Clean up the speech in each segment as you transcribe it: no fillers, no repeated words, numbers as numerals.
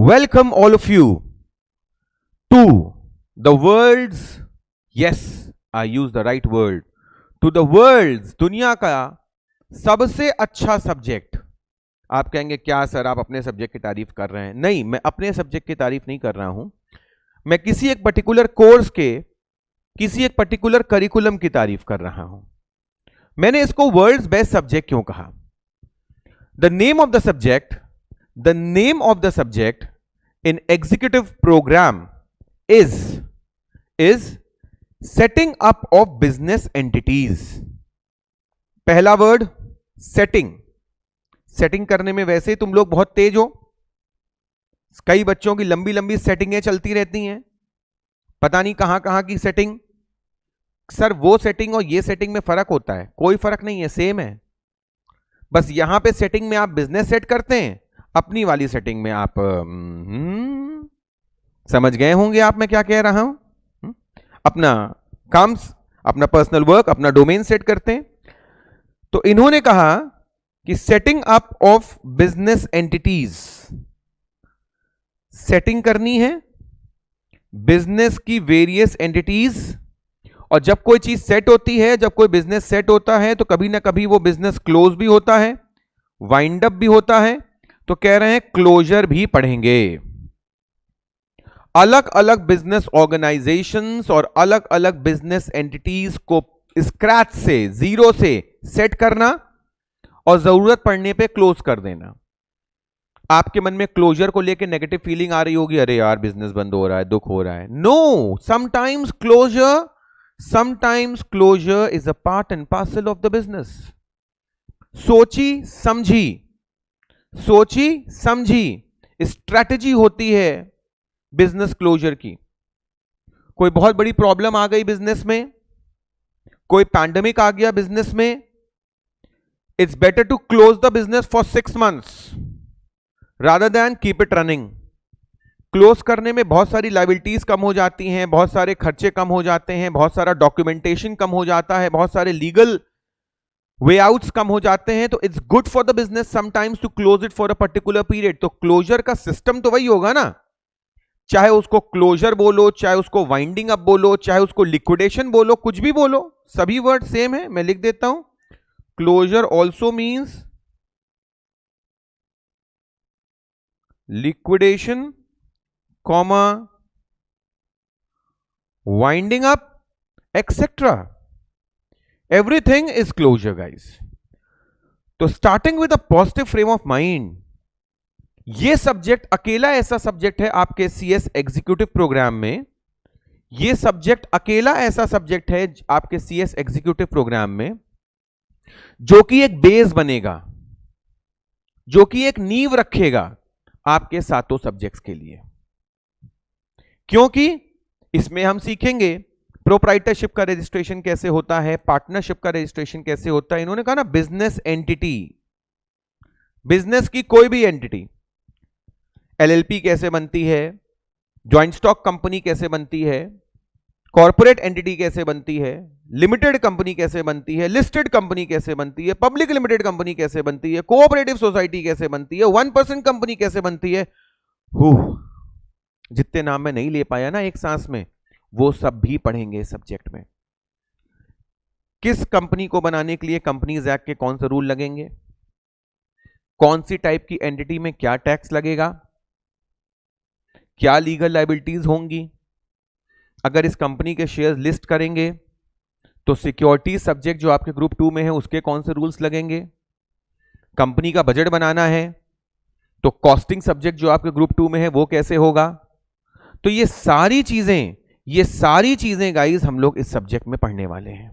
Welcome all of you to the world's, yes, I use the right word, to the world's, दुनिया का सबसे अच्छा subject. आप कहेंगे क्या सर आप अपने सब्जेक्ट की तारीफ कर रहे हैं? नहीं, मैं अपने सब्जेक्ट की तारीफ नहीं कर रहा हूं, मैं किसी एक पर्टिकुलर कोर्स के किसी एक पर्टिकुलर करिकुलम की तारीफ कर रहा हूं। मैंने इसको वर्ल्ड्स बेस्ट सब्जेक्ट क्यों कहा? The name of the subject, the name of the subject in executive program is setting up of business entities। पहला वर्ड सेटिंग। सेटिंग करने में वैसे तुम लोग बहुत तेज हो, कई बच्चों की लंबी लंबी सेटिंगें चलती रहती हैं, पता नहीं कहां कहां की सेटिंग। सर वो सेटिंग और ये सेटिंग में फर्क होता है? कोई फर्क नहीं है, सेम है। बस यहां पे सेटिंग में आप बिजनेस सेट करते हैं, अपनी वाली सेटिंग में आप समझ गए होंगे आप मैं क्या कह रहा हूं। अपना काम, अपना पर्सनल वर्क, अपना डोमेन सेट करते हैं। तो इन्होंने कहा कि setting up of business entities, setting करनी है बिजनेस की वेरियस एंटिटीज। और जब कोई चीज सेट होती है, जब कोई बिजनेस सेट होता है, तो कभी ना कभी वो बिजनेस क्लोज भी होता है, वाइंड अप भी होता है। तो कह रहे हैं क्लोजर भी पढ़ेंगे। अलग अलग बिजनेस ऑर्गेनाइजेशंस और अलग अलग बिजनेस एंटिटीज को स्क्रैच से, जीरो से सेट करना और जरूरत पड़ने पे क्लोज कर देना। आपके मन में क्लोजर को लेकर नेगेटिव फीलिंग आ रही होगी, अरे यार बिजनेस बंद हो रहा है, दुख हो रहा है। No, sometimes closure is a part and parcel of the business. सोची समझी स्ट्रैटेजी होती है बिजनेस क्लोजर की। कोई बहुत बड़ी प्रॉब्लम आ गई बिजनेस में, कोई पैंडेमिक आ गया बिजनेस में, it's better to close the business for 6 months rather than keep it running. Close करने में बहुत सारी लायबिलिटीज कम हो जाती हैं, बहुत सारे खर्चे कम हो जाते हैं, बहुत सारा डॉक्यूमेंटेशन कम हो जाता है, बहुत सारे लीगल वे आउट्स कम हो जाते हैं। तो it's good for the business sometimes to close it for a particular period. तो क्लोजर का सिस्टम तो वही होगा ना, चाहे उसको क्लोजर बोलो, चाहे उसको वाइंडिंग अप बोलो, चाहे उसको लिक्विडेशन बोलो, कुछ भी बोलो, सभी वर्ड सेम है। मैं लिख देता हूं, closure also means liquidation comma winding up etcetera, everything is closure guys। तो starting with a positive frame of mind, ये सब्जेक्ट अकेला ऐसा सब्जेक्ट है आपके सीएस एग्जीक्यूटिव प्रोग्राम में, ये सब्जेक्ट अकेला ऐसा सब्जेक्ट है आपके सीएस एग्जीक्यूटिव प्रोग्राम में जो कि एक बेस बनेगा, जो कि एक नींव रखेगा आपके सातों सब्जेक्ट्स के लिए। क्योंकि इसमें हम सीखेंगे प्रोप्राइटरशिप का रजिस्ट्रेशन कैसे होता है, पार्टनरशिप का रजिस्ट्रेशन कैसे होता है। इन्होंने कहा ना बिजनेस एंटिटी, बिजनेस की कोई भी एंटिटी, एलएलपी कैसे बनती है, ज्वाइंट स्टॉक कंपनी कैसे बनती है, कॉर्पोरेट एंटिटी कैसे बनती है, लिमिटेड कंपनी कैसे बनती है, लिस्टेड कंपनी कैसे बनती है, पब्लिक लिमिटेड कंपनी कैसे बनती है, कोऑपरेटिव सोसाइटी कैसे बनती है, 1% कंपनी कैसे बनती है। जितने नाम मैं नहीं ले पाया ना एक सांस में, वो सब भी पढ़ेंगे इस सब्जेक्ट में। किस कंपनी को बनाने के लिए कंपनीज एक्ट के कौन से रूल लगेंगे, कौन सी टाइप की एंटिटी में क्या टैक्स लगेगा, क्या लीगल लायबिलिटीज होंगी, अगर इस कंपनी के शेयर्स लिस्ट करेंगे तो सिक्योरिटी सब्जेक्ट जो आपके ग्रुप 2 में है उसके कौन से रूल्स लगेंगे, कंपनी का बजट बनाना है तो कॉस्टिंग सब्जेक्ट जो आपके ग्रुप 2 में है वो कैसे होगा। तो ये सारी चीजें गाइस हम लोग इस सब्जेक्ट में पढ़ने वाले हैं।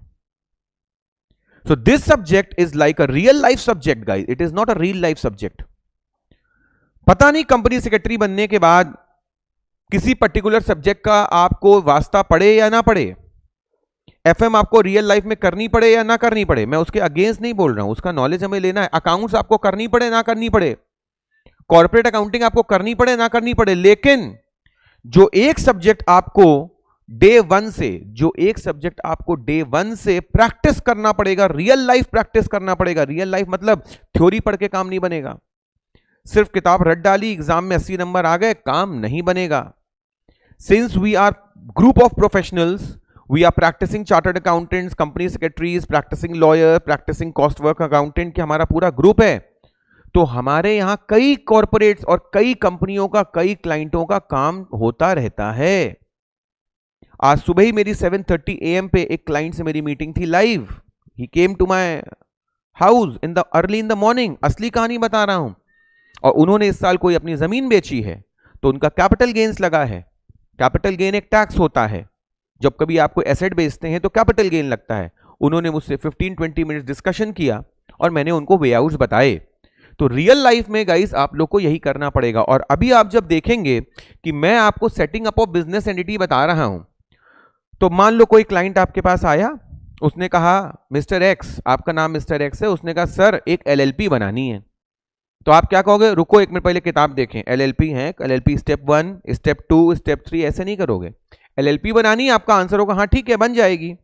So this subject is like a real life subject guys, it is not a real life subject. पता नहीं कंपनी सेक्रेटरी बनने के बाद किसी पर्टिकुलर सब्जेक्ट का आपको वास्ता पड़े या ना पड़े, एफएम आपको रियल लाइफ में करनी पड़े या ना करनी पड़े, मैं उसके अगेंस्ट नहीं बोल रहा हूं, उसका नॉलेज हमें लेना है। अकाउंट्स आपको करनी पड़े ना करनी पड़े, कॉर्पोरेट अकाउंटिंग आपको करनी पड़े ना करनी पड़े, लेकिन जो एक सब्जेक्ट आपको डे वन से प्रैक्टिस करना पड़ेगा, रियल लाइफ प्रैक्टिस करना पड़ेगा। रियल लाइफ मतलब थ्योरी पढ़ के काम नहीं बनेगा, सिर्फ किताब रट डाली, एग्जाम में 80 नंबर आ गए, काम नहीं बनेगा। Since we are group of professionals, we are practicing chartered accountants, company secretaries, practicing lawyer, practicing cost work accountant, कि हमारा पूरा ग्रुप है, तो हमारे यहां कई कॉर्पोरेट्स और कई कंपनियों का, कई क्लाइंटों का काम होता रहता है। आज सुबह ही मेरी 7:30 AM पे एक क्लाइंट से मेरी मीटिंग थी live. He came to my house in the early in the morning, असली कहानी बता रहा हूं। और उन्होंने इस साल कोई अपनी जमीन बेची है, तो उनका कैपिटल गेन्स लगा है। कैपिटल गेन एक टैक्स होता है, जब कभी आप कोई एसेट बेचते हैं तो कैपिटल गेन लगता है। उन्होंने मुझसे 15-20 मिनट डिस्कशन किया और मैंने उनको वे आउट्स बताए। तो रियल लाइफ में गाइस आप लोग को यही करना पड़ेगा। और अभी आप जब देखेंगे कि मैं आपको setting up of business entity बता रहा हूं, तो मान लो कोई क्लाइंट आपके पास आया, उसने कहा मिस्टर एक्स, आपका नाम मिस्टर एक्स है, उसने कहा सर एक LLP बनानी है। तो आप क्या कहोगे? रुको एक मिनट पहले किताब देखें, LLP है, LLP स्टेप 1, स्टेप 2, स्टेप 3, ऐसे नहीं करोगे। LLP बनानी है, आपका आंसर होगा हाँ ठीक है बन जाएगी।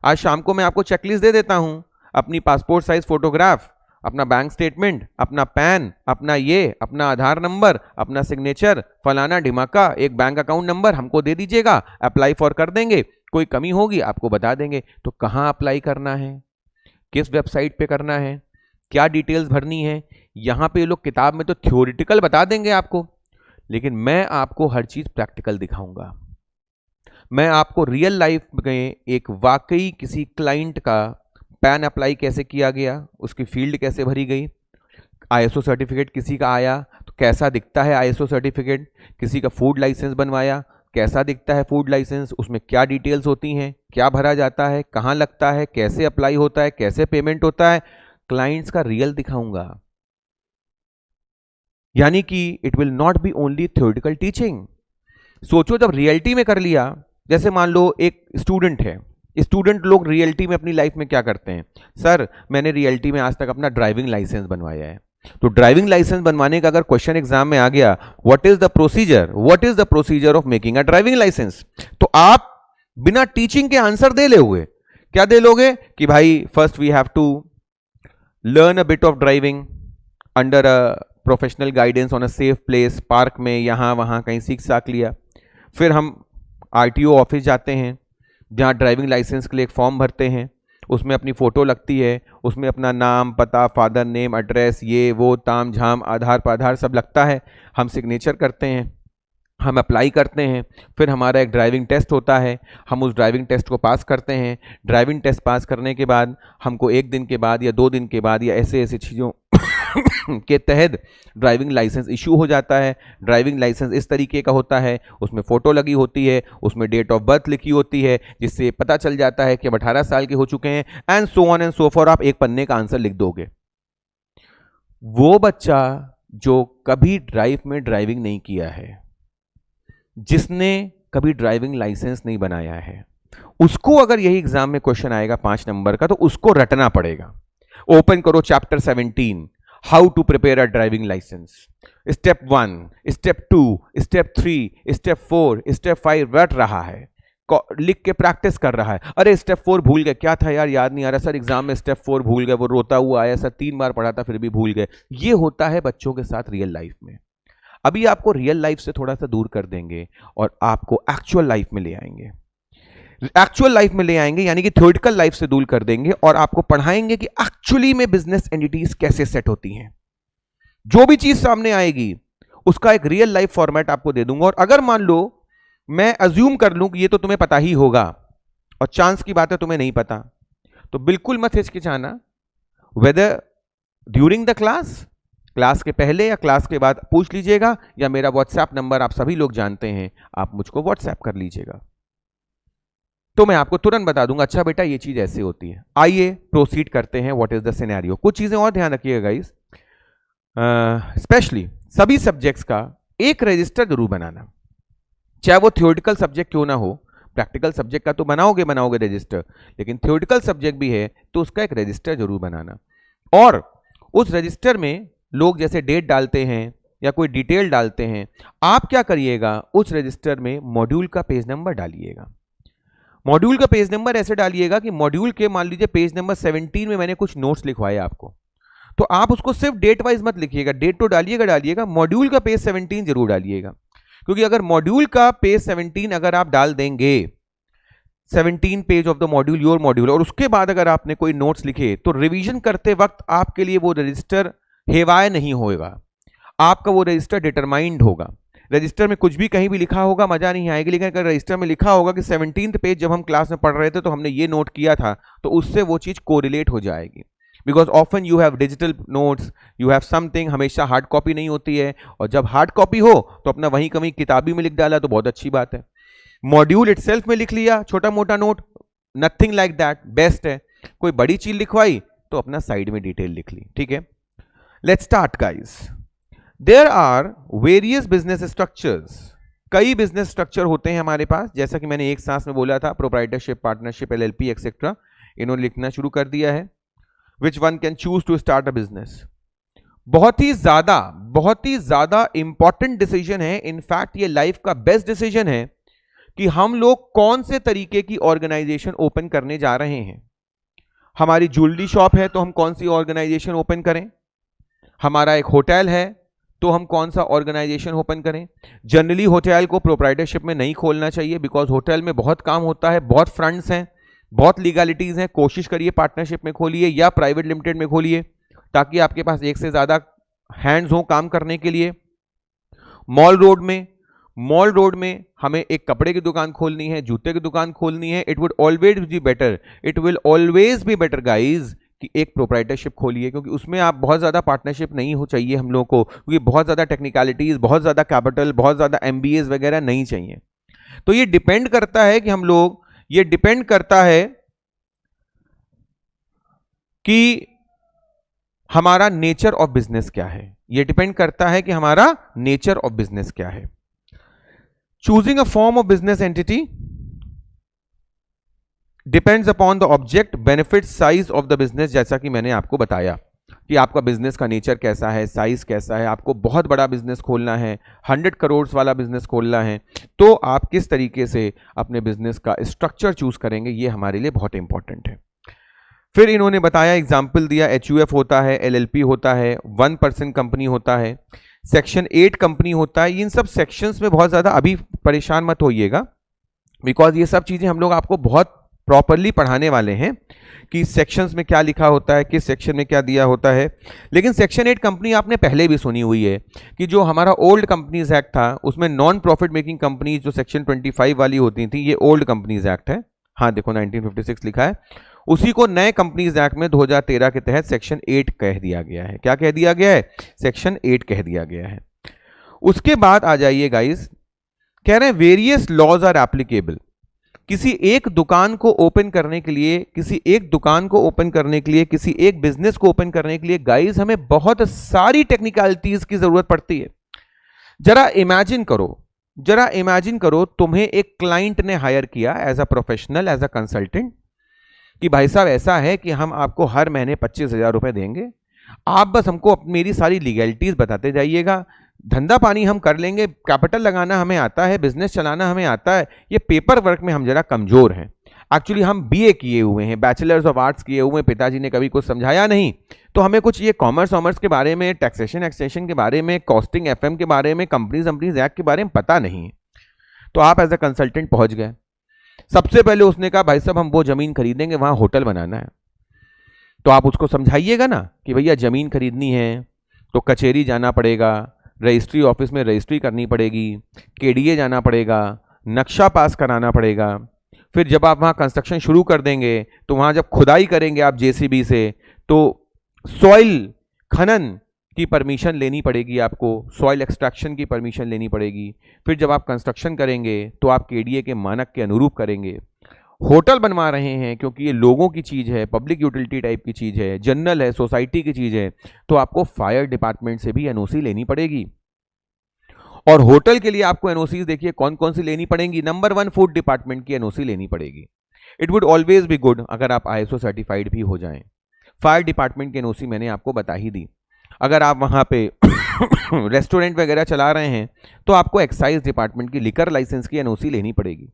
आज शाम को मैं आपको चेकलिस्ट दे देता हूं, अपनी पासपोर्ट साइज फोटोग्राफ, अपना बैंक स्टेटमेंट, अपना पैन, अपना ये, अपना आधार नंबर, अपना सिग्नेचर, फलाना ढिमाका, एक बैंक अकाउंट नंबर हमको दे दीजिएगा, अप्लाई फॉर कर देंगे। कोई कमी होगी आपको बता देंगे। तो कहाँ अप्लाई करना है, किस वेबसाइट पे करना है, क्या डिटेल्स भरनी है, यहां पे लोग किताब में तो थ्योरेटिकल बता देंगे आपको, लेकिन मैं आपको हर चीज प्रैक्टिकल दिखाऊंगा। मैं आपको रियल लाइफ में एक वाकई किसी क्लाइंट का पैन अप्लाई कैसे किया गया, उसकी फील्ड कैसे भरी गई, ISO सर्टिफिकेट किसी का आया तो कैसा दिखता है ISO सर्टिफिकेट, किसी का फूड लाइसेंस बनवाया कैसा दिखता है फूड लाइसेंस, उसमें क्या डिटेल्स होती हैं, क्या भरा जाता है, कहाँ लगता है, कैसे अप्लाई होता है, कैसे पेमेंट होता है, क्लाइंट्स का रियल दिखाऊंगा। यानी कि it will not be only theoretical teaching. सोचो जब रियलिटी में कर लिया, जैसे मान लो एक स्टूडेंट है, स्टूडेंट लोग रियलिटी में अपनी लाइफ में क्या करते हैं, सर मैंने रियलिटी में आज तक अपना ड्राइविंग लाइसेंस बनवाया है। तो ड्राइविंग लाइसेंस बनवाने का अगर क्वेश्चन एग्जाम में आ गया, what is the procedure of making a driving licence, तो आप बिना टीचिंग के आंसर दे लोगे। क्या दे लोगे कि भाई first we have to learn a bit of driving under a professional guidance on a safe place, park में यहां वहां कहीं सीख साख लिया। फिर हम RTO ऑफिस जाते हैं, जहाँ ड्राइविंग लाइसेंस के लिए एक फॉर्म भरते हैं, उसमें अपनी फ़ोटो लगती है, उसमें अपना नाम, पता, फादर नेम, एड्रेस, ये वो ताम झाम, आधार पाधार सब लगता है। हम सिग्नेचर करते हैं, हम अप्लाई करते हैं, फिर हमारा एक ड्राइविंग टेस्ट होता है, हम उस ड्राइविंग टेस्ट को पास करते हैं। ड्राइविंग टेस्ट पास करने के बाद हमको 1 दिन के बाद या 2 दिन के बाद या ऐसे ऐसे चीज़ों के तहत ड्राइविंग लाइसेंस इशू हो जाता है। ड्राइविंग लाइसेंस इस तरीके का होता है, उसमें फ़ोटो लगी होती है, उसमें डेट ऑफ बर्थ लिखी होती है, जिससे पता चल जाता है कि अब 18 साल के हो चुके हैं, and so on and so for. आप एक पन्ने का आंसर लिख दोगे। वो बच्चा जो कभी ड्राइविंग नहीं किया है, जिसने कभी ड्राइविंग लाइसेंस नहीं बनाया है, उसको अगर यही एग्जाम में क्वेश्चन आएगा 5 नंबर का, तो उसको रटना पड़ेगा। ओपन करो chapter 17, how to prepare a driving licence, step 1, step 2, step 3, step 4, step 5 रट रहा है, लिख के प्रैक्टिस कर रहा है। अरे स्टेप 4 भूल गए, क्या था यार याद नहीं आ रहा सर, एग्जाम में स्टेप 4 भूल गए, वो रोता हुआ आया सर, 3 बार पढ़ा था फिर भी भूल गए। ये होता है बच्चों के साथ रियल लाइफ में। अभी आपको रियल लाइफ से थोड़ा सा दूर कर देंगे और आपको एक्चुअल लाइफ में ले आएंगे। एक्चुअल लाइफ में ले आएंगे यानी कि थ्योरेटिकल लाइफ से दूर कर देंगे और आपको पढ़ाएंगे कि एक्चुअली में बिजनेस एंटिटीज कैसे सेट होती हैं। जो भी चीज सामने आएगी उसका एक रियल लाइफ फॉर्मेट आपको दे दूंगा। और अगर मान लो मैं अज्यूम कर लूं कि ये तो तुम्हें पता ही होगा और चांस की बात है तुम्हें नहीं पता, तो बिल्कुल मत हिचकिचाना। वेदर ड्यूरिंग द क्लास के पहले या क्लास के बाद पूछ लीजिएगा, या मेरा व्हाट्सएप नंबर आप सभी लोग जानते हैं, आप मुझको व्हाट्सएप कर लीजिएगा, तो मैं आपको तुरंत बता दूंगा अच्छा बेटा ये चीज ऐसे होती है। आइए प्रोसीड करते हैं। What is the scenario. कुछ चीजें और ध्यान रखिएगा गाइस, स्पेशली सभी सब्जेक्ट्स का एक रजिस्टर जरूर बनाना, चाहे वो थ्योरेटिकल सब्जेक्ट क्यों ना हो। प्रैक्टिकल सब्जेक्ट का तो बनाओगे रजिस्टर, लेकिन थ्योरेटिकल सब्जेक्ट भी है तो उसका एक रजिस्टर जरूर बनाना। और उस रजिस्टर में लोग जैसे डेट डालते हैं या कोई डिटेल डालते हैं, आप क्या करिएगा उस रजिस्टर में मॉड्यूल का पेज नंबर डालिएगा। मॉड्यूल का पेज नंबर ऐसे डालिएगा कि मॉड्यूल के मान लीजिए पेज नंबर 17 में मैंने कुछ नोट्स लिखवाए आपको, तो आप उसको सिर्फ डेट वाइज मत लिखिएगा, डेट तो डालिएगा, मॉड्यूल का पेज 17 जरूर डालिएगा, क्योंकि अगर मॉड्यूल का पेज 17 अगर आप डाल देंगे, 17 page of the module, your module, और उसके बाद अगर आपने कोई नोट्स लिखे, तो रिवीजन करते वक्त आपके लिए वो रजिस्टर हेवाय नहीं होगा, आपका वो रजिस्टर डिटरमाइंड होगा। रजिस्टर में कुछ भी कहीं भी लिखा होगा मजा नहीं आएगी, लेकिन अगर रजिस्टर में लिखा होगा कि 17th पेज जब हम क्लास में पढ़ रहे थे तो हमने ये नोट किया था, तो उससे वो चीज कोरिलेट हो जाएगी। Because often you have digital notes, you have something, हमेशा हार्ड कॉपी नहीं होती है, और जब हार्ड कॉपी हो तो अपना वहीं कहीं किताबी में लिख डाला तो बहुत अच्छी बात है। मॉड्यूल इटसेल्फ में लिख लिया छोटा मोटा note, nothing like that, best है। कोई बड़ी चीज लिखवाई तो अपना साइड में डिटेल लिख ली, ठीक है। Let's start guys. There are various business structures, कई बिजनेस स्ट्रक्चर होते हैं हमारे पास, जैसा कि मैंने एक सांस में बोला था, प्रोप्राइटरशिप, पार्टनरशिप, एलएलपी एक्सेट्रा, इन्होंने लिखना शुरू कर दिया है। Which one can choose to start a business, बहुत ही ज्यादा इंपॉर्टेंट डिसीजन है, इनफैक्ट ये लाइफ का बेस्ट डिसीजन है कि हम लोग कौन से तरीके की ऑर्गेनाइजेशन ओपन करने जा रहे हैं। हमारी ज्वेलरी शॉप है तो हम कौन सी ऑर्गेनाइजेशन ओपन करें, हमारा एक होटल है तो हम कौन सा ऑर्गेनाइजेशन ओपन करें। जनरली होटल को प्रोप्राइटरशिप में नहीं खोलना चाहिए, बिकॉज होटल में बहुत काम होता है, बहुत फ्रंट्स हैं, बहुत लीगलिटीज हैं। कोशिश करिए पार्टनरशिप में खोलिए या प्राइवेट लिमिटेड में खोलिए, ताकि आपके पास एक से ज्यादा हैंड्स हो काम करने के लिए। मॉल रोड में हमें एक कपड़े की दुकान खोलनी है, जूते की दुकान खोलनी है, it would always be better, it will always be better guys कि एक प्रोप्राइटरशिप खोलिए, क्योंकि उसमें आप बहुत ज़्यादा पार्टनरशिप नहीं हो चाहिए हम लोग को, क्योंकि बहुत ज़्यादा टेक्निकलिटीज़, बहुत ज़्यादा कैपिटल, बहुत ज़्यादा MBAs वगैरह नहीं चाहिए। तो ये डिपेंड करता है कि हम लोग, ये डिपेंड करता है कि हमारा नेचर ऑफ बिजनेस क्या है, ये डिपेंड करता है कि हमारा नेचर ऑफ बिजनेस क्या है। Choosing a form of business entity depends upon the object, benefit, size of the business. जैसा कि मैंने आपको बताया कि आपका बिजनेस का नेचर कैसा है, साइज कैसा है, आपको बहुत बड़ा बिजनेस खोलना है, 100 करोड़ वाला बिजनेस खोलना है, तो आप किस तरीके से अपने बिजनेस का स्ट्रक्चर चूज करेंगे, ये हमारे लिए बहुत इंपॉर्टेंट है। फिर इन्होंने बताया, एग्जाम्पल दिया, HUF होता है, LLP होता है, 1% कंपनी होता है, सेक्शन 8 कंपनी होता है। इन सब सेक्शंस में बहुत ज़्यादा अभी परेशान मत होइएगा, बिकॉज ये सब चीज़ें हम लोग आपको बहुत प्रॉपरली पढ़ाने वाले हैं कि सेक्शंस में क्या लिखा होता है, किस सेक्शन में क्या दिया होता है। लेकिन सेक्शन 8 कंपनी आपने पहले भी सुनी हुई है कि जो हमारा ओल्ड कंपनीज एक्ट था, उसमें नॉन प्रॉफिट मेकिंग कंपनीज जो सेक्शन 25 वाली होती थी, ये ओल्ड कंपनीज एक्ट है। हाँ देखो 1956 लिखा है, उसी को नए कंपनीज एक्ट में 2013 के तहत सेक्शन 8 कह दिया गया है। क्या कह दिया गया है? सेक्शन 8 कह दिया गया है। उसके बाद आ जाइए गाइस, कह रहे हैं वेरियस लॉज आर एप्लीकेबल। किसी एक दुकान को ओपन करने के लिए, किसी एक बिजनेस को ओपन करने के लिए गाइस हमें बहुत सारी टेक्निकलिटीज की जरूरत पड़ती है। जरा इमेजिन करो तुम्हें एक क्लाइंट ने हायर किया as a professional, as a consultant, कि भाई साहब ऐसा है कि हम आपको हर महीने 25,000 रुपए देंगे, आप बस हमको मेरी सारी लीगलिटीज बताते जाइएगा, धंधा पानी हम कर लेंगे, कैपिटल लगाना हमें आता है, बिजनेस चलाना हमें आता है, ये पेपर वर्क में हम जरा कमजोर हैं। एक्चुअली हम BA किए हुए हैं, बैचलर्स ऑफ आर्ट्स किए हुए हैं, पिताजी ने कभी कुछ समझाया नहीं, तो हमें कुछ ये कॉमर्स के बारे में, टैक्सेशन एक्सटेंशन के बारे में, कॉस्टिंग FM के बारे में, कंपनीज एक्ट के बारे में पता नहीं है। तो आप एज अ कंसल्टेंट पहुंच गए। सबसे पहले उसने कहा भाई साहब हम वो जमीन खरीदेंगे, वहां होटल बनाना है। तो आप उसको समझाइएगा ना कि भैया जमीन खरीदनी है तो कचहरी जाना पड़ेगा, रजिस्ट्री ऑफिस में रजिस्ट्री करनी पड़ेगी, KDA जाना पड़ेगा, नक्शा पास कराना पड़ेगा। फिर जब आप वहाँ कंस्ट्रक्शन शुरू कर देंगे तो वहाँ जब खुदाई करेंगे आप JCB से, तो सॉइल खनन की परमिशन लेनी पड़ेगी, आपको सॉइल एक्सट्रैक्शन की परमिशन लेनी पड़ेगी। फिर जब आप कंस्ट्रक्शन करेंगे तो आप KDA के मानक के अनुरूप करेंगे। होटल बनवा रहे हैं क्योंकि ये लोगों की चीज़ है, पब्लिक यूटिलिटी टाइप की चीज़ है, जनरल है, सोसाइटी की चीज़ है, तो आपको फायर डिपार्टमेंट से भी NOC लेनी पड़ेगी। और होटल के लिए आपको NOCs देखिए कौन कौन सी लेनी पड़ेंगी। नंबर 1 फूड डिपार्टमेंट की NOC लेनी पड़ेगी। It would always be good अगर आप ISO सर्टिफाइड भी हो जाएं। फायर डिपार्टमेंट की NOC मैंने आपको बता ही दी। अगर आप वहाँ पे रेस्टोरेंट वगैरह चला रहे हैं तो आपको एक्साइज डिपार्टमेंट की लिकर लाइसेंस की NOC लेनी पड़ेगी,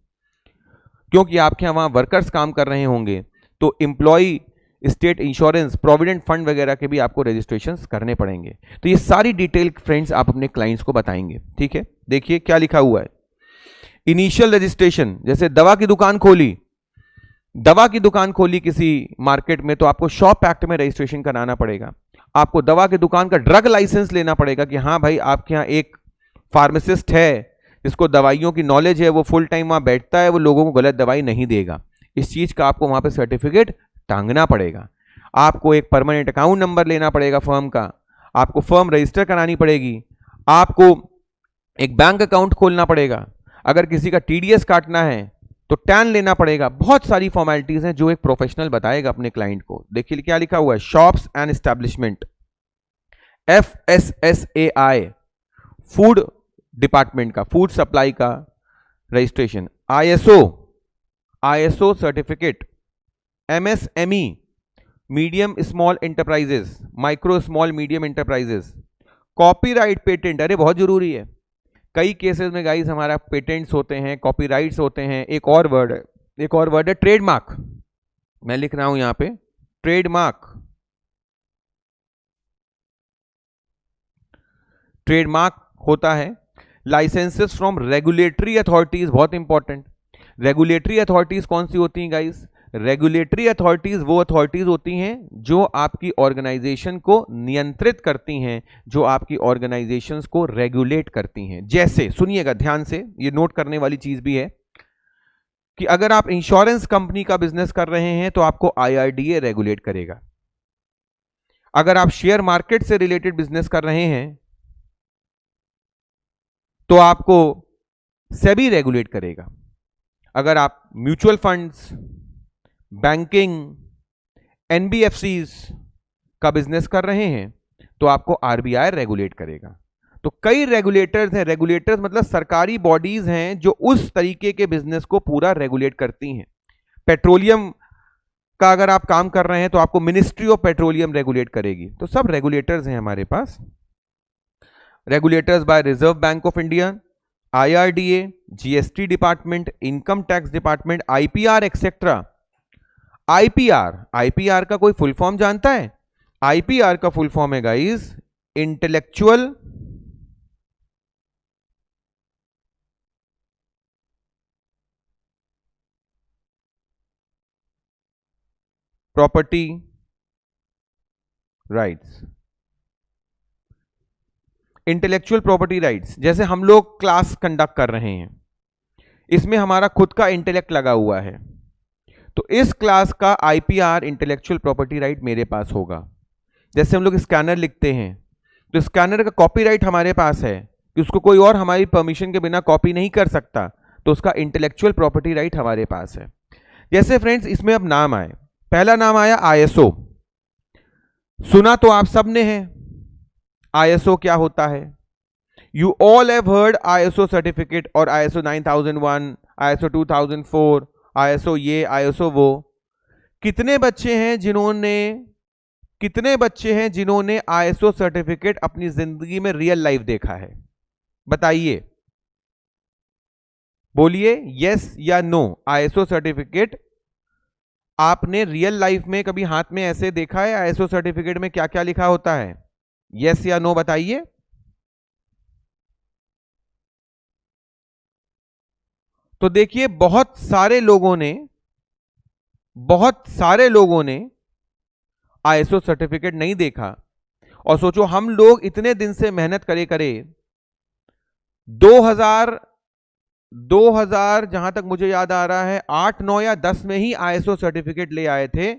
क्योंकि आपके यहाँ वहाँ वर्कर्स काम कर रहे होंगे, तो employ state insurance, provident fund वगैरह के भी आपको रजिस्ट्रेशंस करने पड़ेंगे। तो ये सारी डिटेल फ्रेंड्स आप अपने क्लाइंट्स को बताएंगे, ठीक है। देखिए क्या लिखा हुआ है, इनिशियल रजिस्ट्रेशन, जैसे दवा की दुकान खोली किसी मार्केट में, तो आपको शॉप एक्ट में रजिस्ट्रेशन कराना पड़ेगा। आपको दवा की दुकान का ड्रग लाइसेंस लेना पड़ेगा कि हाँ भाई आपके यहाँ एक फार्मासिस्ट है जिसको दवाइयों की नॉलेज है, वो फुल टाइम वहां बैठता है, वो लोगों को गलत दवाई नहीं देगा। इस चीज का आपको वहां पे सर्टिफिकेट टांगना पड़ेगा। आपको एक परमानेंट अकाउंट नंबर लेना पड़ेगा फर्म का, आपको फर्म रजिस्टर करानी पड़ेगी, आपको एक बैंक अकाउंट खोलना पड़ेगा, अगर किसी का टीडीएस काटना है तो टैन लेना पड़ेगा। बहुत सारी फॉर्मेलिटीज हैं जो एक प्रोफेशनल बताएगा अपने क्लाइंट को। देखिए क्या लिखा हुआ है, shops and establishment, FSSAI food department का, फूड सप्लाई का registration, ISO certificate, MSME medium small enterprises, micro small medium enterprises, copyright patent, अरे बहुत जरूरी है। कई केसेस में गाइस हमारा पेटेंट्स होते हैं, कॉपीराइट्स होते हैं। एक और वर्ड है ट्रेडमार्क, मैं लिख रहा हूं यहां पे ट्रेडमार्क होता है। लाइसेंसेस फ्रॉम रेगुलेटरी अथॉरिटीज, बहुत इंपॉर्टेंट। रेगुलेटरी अथॉरिटीज कौन सी होती हैं गाइस? रेगुलेटरी अथॉरिटीज वो अथॉरिटीज होती हैं जो आपकी ऑर्गेनाइजेशन को नियंत्रित करती हैं, जो आपकी ऑर्गेनाइजेशंस को रेगुलेट करती हैं। जैसे सुनिएगा ध्यान से, ये नोट करने वाली चीज भी है कि अगर आप इंश्योरेंस कंपनी का बिजनेस कर रहे हैं तो आपको IRDA रेगुलेट करेगा। अगर आप शेयर मार्केट से रिलेटेड बिजनेस कर रहे हैं तो आपको सेबी रेगुलेट करेगा। अगर आप म्यूचुअल फंड्स, बैंकिंग, NBFCs का बिजनेस कर रहे हैं तो आपको RBI रेगुलेट करेगा। तो कई रेगुलेटर्स हैं, रेगुलेटर्स मतलब सरकारी बॉडीज हैं जो उस तरीके के बिजनेस को पूरा रेगुलेट करती हैं। पेट्रोलियम का अगर आप काम कर रहे हैं तो आपको मिनिस्ट्री ऑफ पेट्रोलियम रेगुलेट करेगी। तो सब रेगुलेटर्स हैं हमारे पास, regulators by Reserve Bank of India, IRDA, GST department, income tax department, IPR etcetera. IPR का कोई फुल फॉर्म जानता है? IPR का फुल फॉर्म है guys intellectual property rights. Intellectual property rights, जैसे हम लोग क्लास कंडक्ट कर रहे हैं, इसमें हमारा खुद का इंटेलेक्ट लगा हुआ है, तो इस क्लास का IPR इंटेलेक्चुअल प्रॉपर्टी राइट मेरे पास होगा। जैसे हम लोग स्कैनर लिखते हैं तो स्कैनर का कॉपीराइट हमारे पास है कि उसको कोई और हमारी परमिशन के बिना कॉपी नहीं कर सकता, तो उसका इंटेलेक्चुअल प्रॉपर्टी राइट हमारे पास है। जैसे फ्रेंड्स इसमें अब नाम आए, पहला नाम आया ISO, सुना तो आप सबने है। ISO क्या होता है? You all have heard ISO certificate और ISO 9001, ISO 2004, ISO ये ISO वो। कितने बच्चे हैं जिन्होंने ISO सर्टिफिकेट अपनी जिंदगी में रियल लाइफ देखा है? बताइए, बोलिए यस या नो। ISO सर्टिफिकेट आपने रियल लाइफ में कभी हाथ में ऐसे देखा है? ISO सर्टिफिकेट में क्या क्या लिखा होता है? यस या नो बताइए। तो देखिए बहुत सारे लोगों ने ISO सर्टिफिकेट नहीं देखा। और सोचो हम लोग इतने दिन से मेहनत करे 2000 जहां तक मुझे याद आ रहा है 8, 9 या 10 में ही ISO सर्टिफिकेट ले आए थे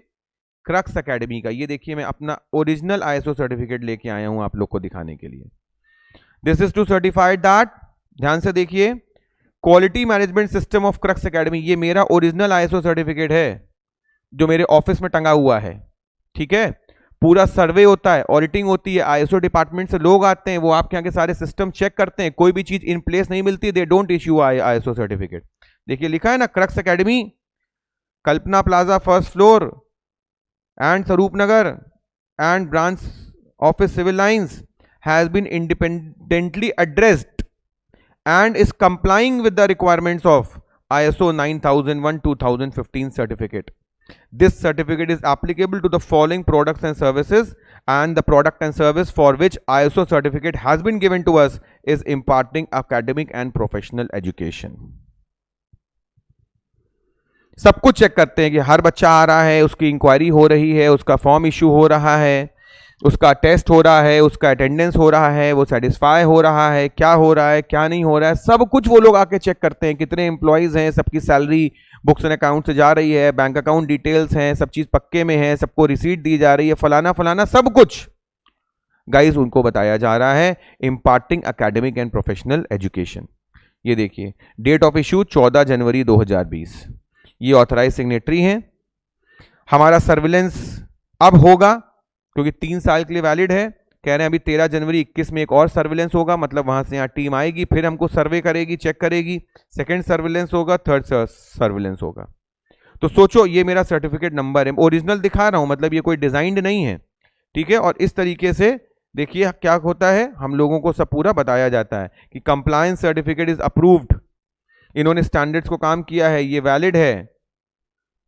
क्रक्स एकेडमी का। ये देखिए मैं अपना ओरिजिनल ISO सर्टिफिकेट लेके आया हूं आप लोग को दिखाने के लिए। This is to certified that, ध्यान से देखिए, quality management system of Crux Academy, ये मेरा ओरिजिनल ISO सर्टिफिकेट है जो मेरे ऑफिस में टंगा हुआ है। ठीक है, पूरा सर्वे होता है, ऑडिटिंग होती है, ISO डिपार्टमेंट से लोग आते हैं, वो आपके यहाँ के सारे सिस्टम चेक करते हैं, कोई भी चीज इन प्लेस नहीं मिलती, they don't issue ISO certificate. देखिए लिखा है ना, Crux Academy, Kalpana Plaza first floor and Swaroop Nagar and branch office Civil Lines has been independently addressed and is complying with the requirements of ISO 9001 2015 certificate। This certificate is applicable to the following products and services, and the product and service for which ISO certificate has been given to us is imparting academic and professional education. सब कुछ check करते हैं कि हर बच्चा आ रहा है, उसकी inquiry हो रही है, उसका फॉर्म इशू हो रहा है, उसका टेस्ट हो रहा है, उसका अटेंडेंस हो रहा है, वो सेटिस्फाई हो रहा है, क्या हो रहा है क्या नहीं हो रहा है, सब कुछ वो लोग आके चेक करते हैं. कितने एम्प्लॉयज हैं, सबकी सैलरी बुक्स एंड अकाउंट से जा रही है, बैंक अकाउंट डिटेल्स हैं, सब चीज पक्के में है, सबको रिसीट दी जा रही है, फलाना फलाना सब कुछ गाइस उनको बताया जा रहा है. Imparting academic and professional education. ये देखिए डेट ऑफ इशू 14 जनवरी 2020. ये ऑथराइज सिग्नेटरी हैं. हमारा सर्विलेंस अब होगा क्योंकि 3 साल के लिए वैलिड है. कह रहे हैं अभी 13 जनवरी 21 में एक और सर्विलेंस होगा, मतलब वहां से यहाँ टीम आएगी, फिर हमको सर्वे करेगी, चेक करेगी. सेकंड सर्विलेंस होगा, थर्ड सर्विलेंस होगा. तो सोचो ये मेरा सर्टिफिकेट नंबर है, ओरिजिनल दिखा रहा हूं, मतलब ये कोई डिजाइंड नहीं है, ठीक है. और इस तरीके से देखिए क्या होता है, हम लोगों को सब पूरा बताया जाता है कि कंप्लायंस सर्टिफिकेट इज अप्रूव्ड, इन्होंने स्टैंडर्ड्स को काम किया है, ये वैलिड है,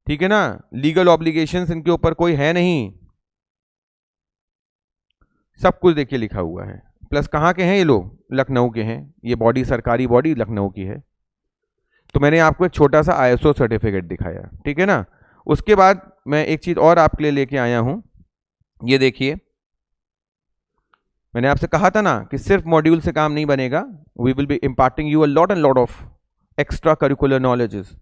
ठीक है ना. लीगल ऑब्लिगेशंस इनके ऊपर कोई है नहीं, सब कुछ देखिए लिखा हुआ है. प्लस कहाँ के हैं ये लोग, लखनऊ के हैं. ये बॉडी सरकारी बॉडी लखनऊ की है. तो मैंने आपको एक छोटा सा ISO सर्टिफिकेट दिखाया, ठीक है ना. उसके बाद मैं एक चीज और आपके लिए लेके आया हूं. ये देखिए मैंने आपसे कहा था ना कि सिर्फ मॉड्यूल से काम नहीं बनेगा. We will be imparting you a lot and lot of extra curricular knowledges.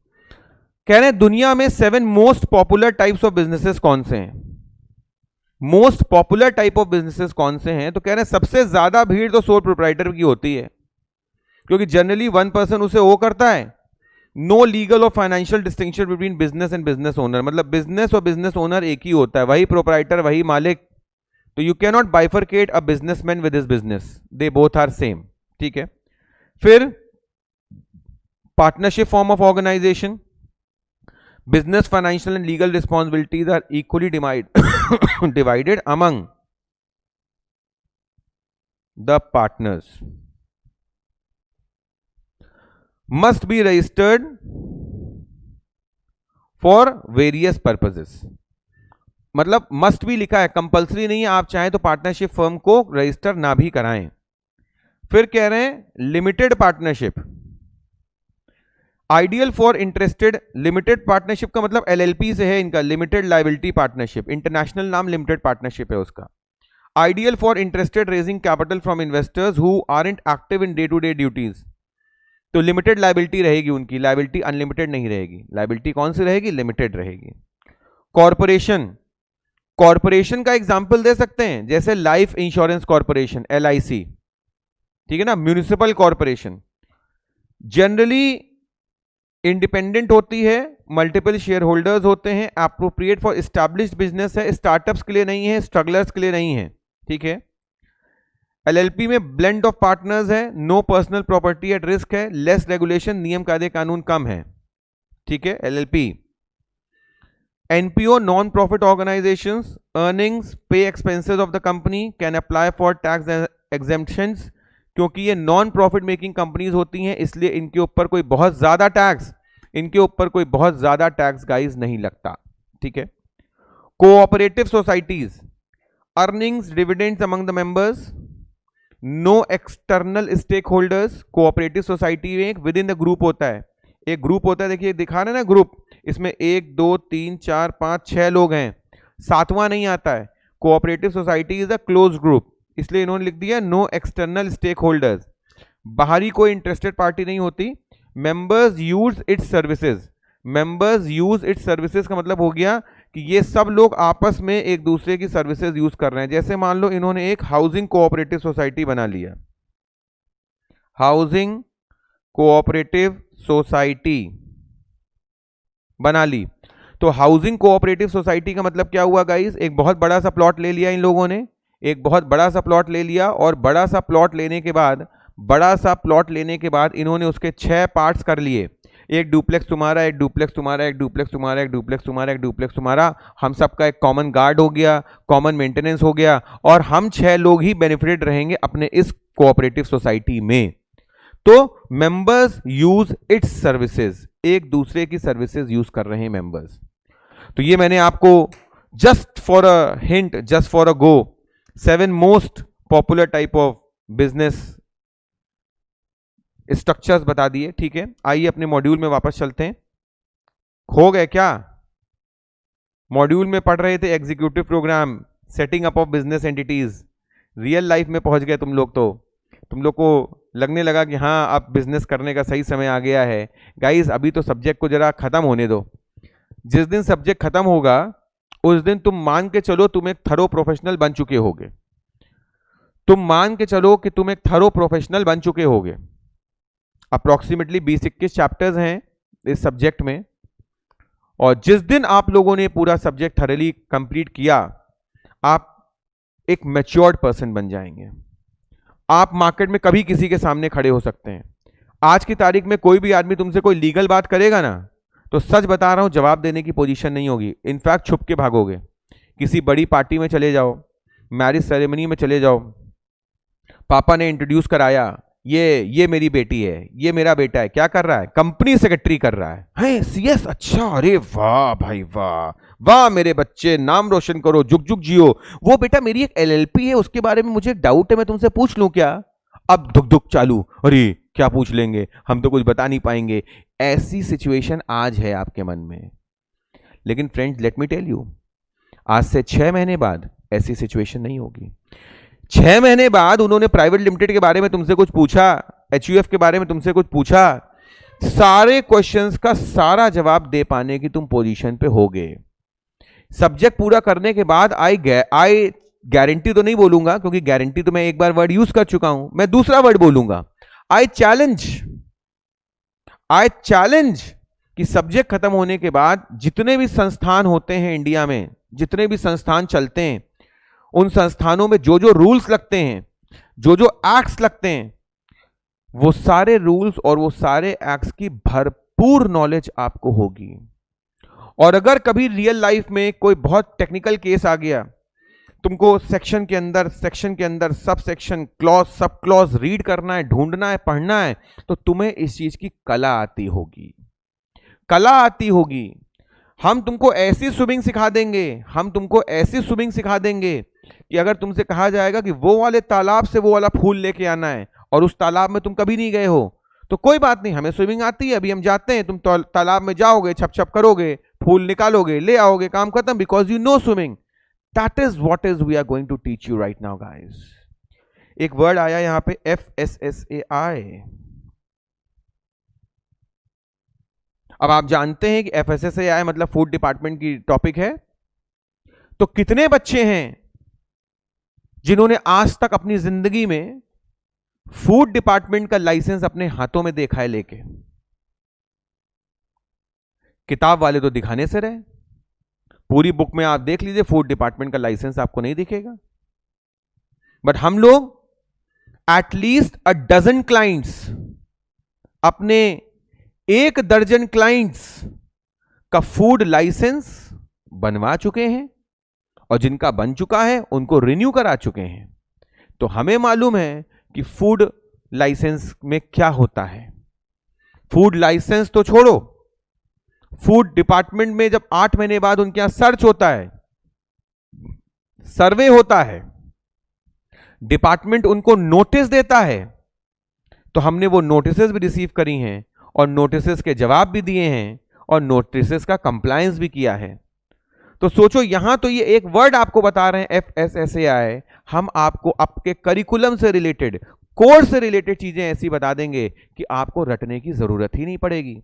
कह रहे हैं दुनिया में 7 most popular types of businesses कौन से हैं. Most popular type of businesses कौन से हैं. तो कह रहे हैं सबसे ज्यादा भीड़ तो सोल प्रोप्राइटर की होती है, क्योंकि जनरली 1% उसे वो करता है. नो लीगल और financial distinction between business and business owner, मतलब बिजनेस और बिजनेस ओनर एक ही होता है, वही प्रोप्राइटर वही मालिक. तो you can not bifurcate a businessman with his business, they both are same, ठीक है. फिर partnership form of organisation. Business, financial and legal responsibilities are equally divided among the partners. Must be registered for various purposes. मतलब must भी लिखा है, compulsory नहीं है. आप चाहें तो पार्टनरशिप फर्म को रजिस्टर ना भी कराएं. फिर कह रहे हैं limited partnership, ideal for interested. Limited partnership का मतलब LLP से है इनका, लिमिटेड लायबिलिटी पार्टनरशिप, इंटरनेशनल नाम लिमिटेड पार्टनरशिप है उसका. Ideal for interested raising capital from investors who aren't active in day to day duties. तो लिमिटेड लायबिलिटी रहेगी उनकी, लायबिलिटी अनलिमिटेड नहीं रहेगी. लायबिलिटी कौन सी रहेगी, लिमिटेड रहेगी. कॉरपोरेशन, कॉरपोरेशन का एग्जांपल दे सकते हैं जैसे लाइफ इंश्योरेंस कॉरपोरेशन LIC, ठीक है ना. म्यूनिसिपल कॉरपोरेशन जनरली इंडिपेंडेंट होती है, मल्टीपल शेयर होल्डर्स होते हैं, एप्रोप्रिएट फॉर एस्टैब्लिश्ड बिजनेस है, स्टार्टअप्स के लिए नहीं है, स्ट्रगलर्स के लिए नहीं है, ठीक है. LLP में ब्लेंड ऑफ पार्टनर्स है, no personal property at risk है, लेस रेगुलेशन, नियम कायदे कानून कम है, ठीक है. LLP. NPO non profit organisations, earnings पे expenses of the company can apply for tax exemptions. क्योंकि ये नॉन प्रॉफिट मेकिंग कंपनीज होती हैं, इसलिए इनके ऊपर कोई बहुत ज्यादा टैक्स गाइस नहीं लगता, ठीक है. Cooperative societies, earnings dividends among the members, no external stake holders. Cooperative society में एक विद इन द ग्रुप होता है, एक ग्रुप होता है, देखिए दिखा रहे ना ग्रुप, इसमें 1 2 3 4 5 6 लोग हैं, 7वां नहीं आता है. Cooperative society is a close group, इसलिए इन्होंने लिख दिया नो एक्सटर्नल स्टेक होल्डर्स. बाहरी कोई इंटरेस्टेड पार्टी नहीं होती. Members use it's services, members use it's services का मतलब हो गया कि ये सब लोग आपस में एक दूसरे की सर्विसेज यूज कर रहे हैं. जैसे मान लो इन्होंने एक हाउसिंग कोऑपरेटिव सोसाइटी बना लिया, हाउसिंग कोऑपरेटिव सोसाइटी बना ली. तो हाउसिंग कोऑपरेटिव सोसाइटी का मतलब क्या हुआ गाइस, एक बहुत बड़ा सा प्लॉट ले लिया इन लोगों ने, एक बहुत बड़ा सा प्लॉट ले लिया, और बड़ा सा प्लॉट लेने के बाद इन्होंने उसके 6 पार्ट्स कर लिए. एक डुप्लेक्स तुम्हारा, एक डुप्लेक्स तुम्हारा, एक डुप्लेक्स तुम्हारा, एक डुप्लेक्स तुम्हारा, एक डुप्लेक्स तुम्हारा. हम सबका एक कॉमन गार्ड हो गया, कॉमन मेंटेनेंस हो गया, और हम 6 लोग ही बेनिफिटेड रहेंगे अपने इस कोऑपरेटिव सोसाइटी में. तो मेंबर्स यूज इट्स सर्विसेज, एक दूसरे की सर्विसेज यूज कर रहे हैं मेंबर्स. तो ये मैंने आपको just for a hint, just for a go, 7 most popular type of business structures बता दिए। ठीक है, आइए अपने मॉड्यूल में वापस चलते हैं। खो गए क्या? मॉड्यूल में पढ़ रहे थे executive programme, setting up of business entities, real life में पहुंच गए तुम लोग। तो तुम लोग को लगने लगा कि हाँ अब बिजनेस करने का सही समय आ गया है। गाइस अभी तो सब्जेक्ट को जरा खत्म होने दो। जिस दिन सब्जेक्ट खत्म होगा उस दिन तुम मान के चलो तुम एक थरो प्रोफेशनल बन चुके होगे। तुम मान के चलो कि तुम एक थरो प्रोफेशनल बन चुके होगे। अप्रोक्सीमेटली 20-21 चैप्टर्स हैं इस सब्जेक्ट में, और जिस दिन आप लोगों ने पूरा सब्जेक्ट थरली कंप्लीट किया, आप एक मैच्योर्ड पर्सन बन जाएंगे। आप मार्केट में कभी किसी के सामने खड़े हो सकते हैं। आज की तारीख में कोई भी आदमी तुमसे कोई लीगल बात करेगा ना, तो सच बता रहा हूं जवाब देने की पोजीशन नहीं होगी। इनफैक्ट छुप के भागोगे। किसी बड़ी पार्टी में चले जाओ, मैरिज सेरेमनी में चले जाओ, पापा ने इंट्रोड्यूस कराया, ये मेरी बेटी है, ये मेरा बेटा है, क्या कर रहा है? कंपनी सेक्रेटरी कर रहा है सीएस, अच्छा, अरे वाह भाई वाह, वाह मेरे बच्चे, नाम रोशन करो, जुग जुग जियो। वो बेटा मेरी एक एलएलपी है, उसके बारे में मुझे डाउट है, मैं तुमसे पूछ लूं क्या? अब धुक धुक चालू, अरे क्या पूछ लेंगे, हम तो कुछ बता नहीं पाएंगे। ऐसी सिचुएशन आज है आपके मन में। लेकिन friends let me tell you, आज से 6 महीने बाद ऐसी सिचुएशन नहीं होगी। 6 महीने बाद उन्होंने प्राइवेट लिमिटेड के बारे में तुमसे कुछ पूछा, एचयूएफ के बारे में तुमसे कुछ पूछा, सारे क्वेश्चंस का सारा जवाब दे पाने की तुम पोजीशन पे होगे। सब्जेक्ट पूरा करने के बाद आई गारंटी तो नहीं बोलूंगा, क्योंकि गारंटी तो मैं एक बार वर्ड यूज कर चुका हूं, मैं दूसरा वर्ड बोलूंगा, आई चैलेंज कि सब्जेक्ट खत्म होने के बाद जितने भी संस्थान होते हैं इंडिया में, जितने भी संस्थान चलते हैं, उन संस्थानों में जो जो रूल्स लगते हैं, जो जो एक्ट्स लगते हैं, वो सारे रूल्स और वो सारे एक्ट्स की भरपूर नॉलेज आपको होगी। और अगर कभी रियल लाइफ में कोई बहुत टेक्निकल केस आ गया, तुमको सेक्शन के अंदर sub section, clause, sub clause read करना है, ढूंढना है, पढ़ना है, तो तुम्हें इस चीज की कला आती होगी, कला आती होगी। हम तुमको ऐसी स्विमिंग सिखा देंगे, हम तुमको ऐसी स्विमिंग सिखा देंगे कि अगर तुमसे कहा जाएगा कि वो वाले तालाब से वो वाला फूल लेके आना है, और उस तालाब में तुम कभी नहीं गए हो, तो कोई बात नहीं, हमें स्विमिंग आती है, अभी हम जाते हैं, तुम तालाब में जाओगे, छप छप करोगे, फूल निकालोगे, ले आओगे, काम खत्म, because you know swimming. That is what is we are going to teach you right now guys. एक वर्ड आया यहां पे FSSAI। अब आप जानते हैं कि FSSAI मतलब फूड डिपार्टमेंट की टॉपिक है। तो कितने बच्चे हैं जिन्होंने आज तक अपनी जिंदगी में फूड डिपार्टमेंट का लाइसेंस अपने हाथों में देखा है लेके? किताब वाले तो दिखाने से रहे, पूरी बुक में आप देख लीजिए, फूड डिपार्टमेंट का लाइसेंस आपको नहीं दिखेगा। बट हम लोग एटलीस्ट अ डजन क्लाइंट्स, अपने 1 दर्जन क्लाइंट्स का फूड लाइसेंस बनवा चुके हैं, और जिनका बन चुका है उनको रिन्यू करा चुके हैं। तो हमें मालूम है कि फूड लाइसेंस में क्या होता है। फूड लाइसेंस तो छोड़ो, फूड डिपार्टमेंट में जब 8 महीने बाद उनके यहां सर्च होता है, सर्वे होता है, डिपार्टमेंट उनको नोटिस देता है, तो हमने वो नोटिसेस भी रिसीव करी हैं, और नोटिसेस के जवाब भी दिए हैं, और नोटिसेस का कंप्लायंस भी किया है। तो सोचो, यहां तो ये एक वर्ड आपको बता रहे हैं FSSAI, हम आपको आपके करिकुलम से रिलेटेड, कोर्स से रिलेटेड चीजें ऐसी बता देंगे कि आपको रटने की जरूरत ही नहीं पड़ेगी।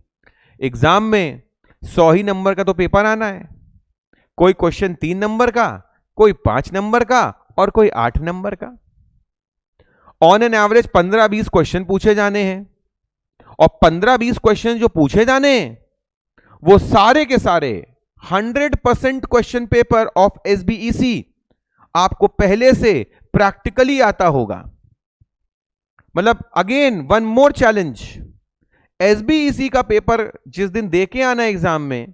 एग्जाम में 100 ही नंबर का तो पेपर आना है, कोई क्वेश्चन 3 नंबर का, कोई 5 नंबर का, और कोई 8 नंबर का। ऑन एन एवरेज 15-20 क्वेश्चन पूछे जाने हैं, और 15-20 क्वेश्चन जो पूछे जाने हैं वो सारे के सारे 100% क्वेश्चन पेपर ऑफ SBEC आपको पहले से प्रैक्टिकली आता होगा। मतलब again one more challenge, SBEC का पेपर जिस दिन दे के आना एग्जाम में,